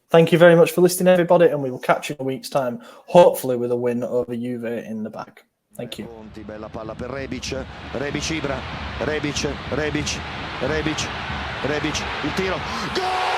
Thank you very much for listening, everybody, and we will catch you in a week's time, hopefully with a win over Juve in the bag. Thank you. Bella palla per Rebic, Ibra, Rebic, il tiro, gol!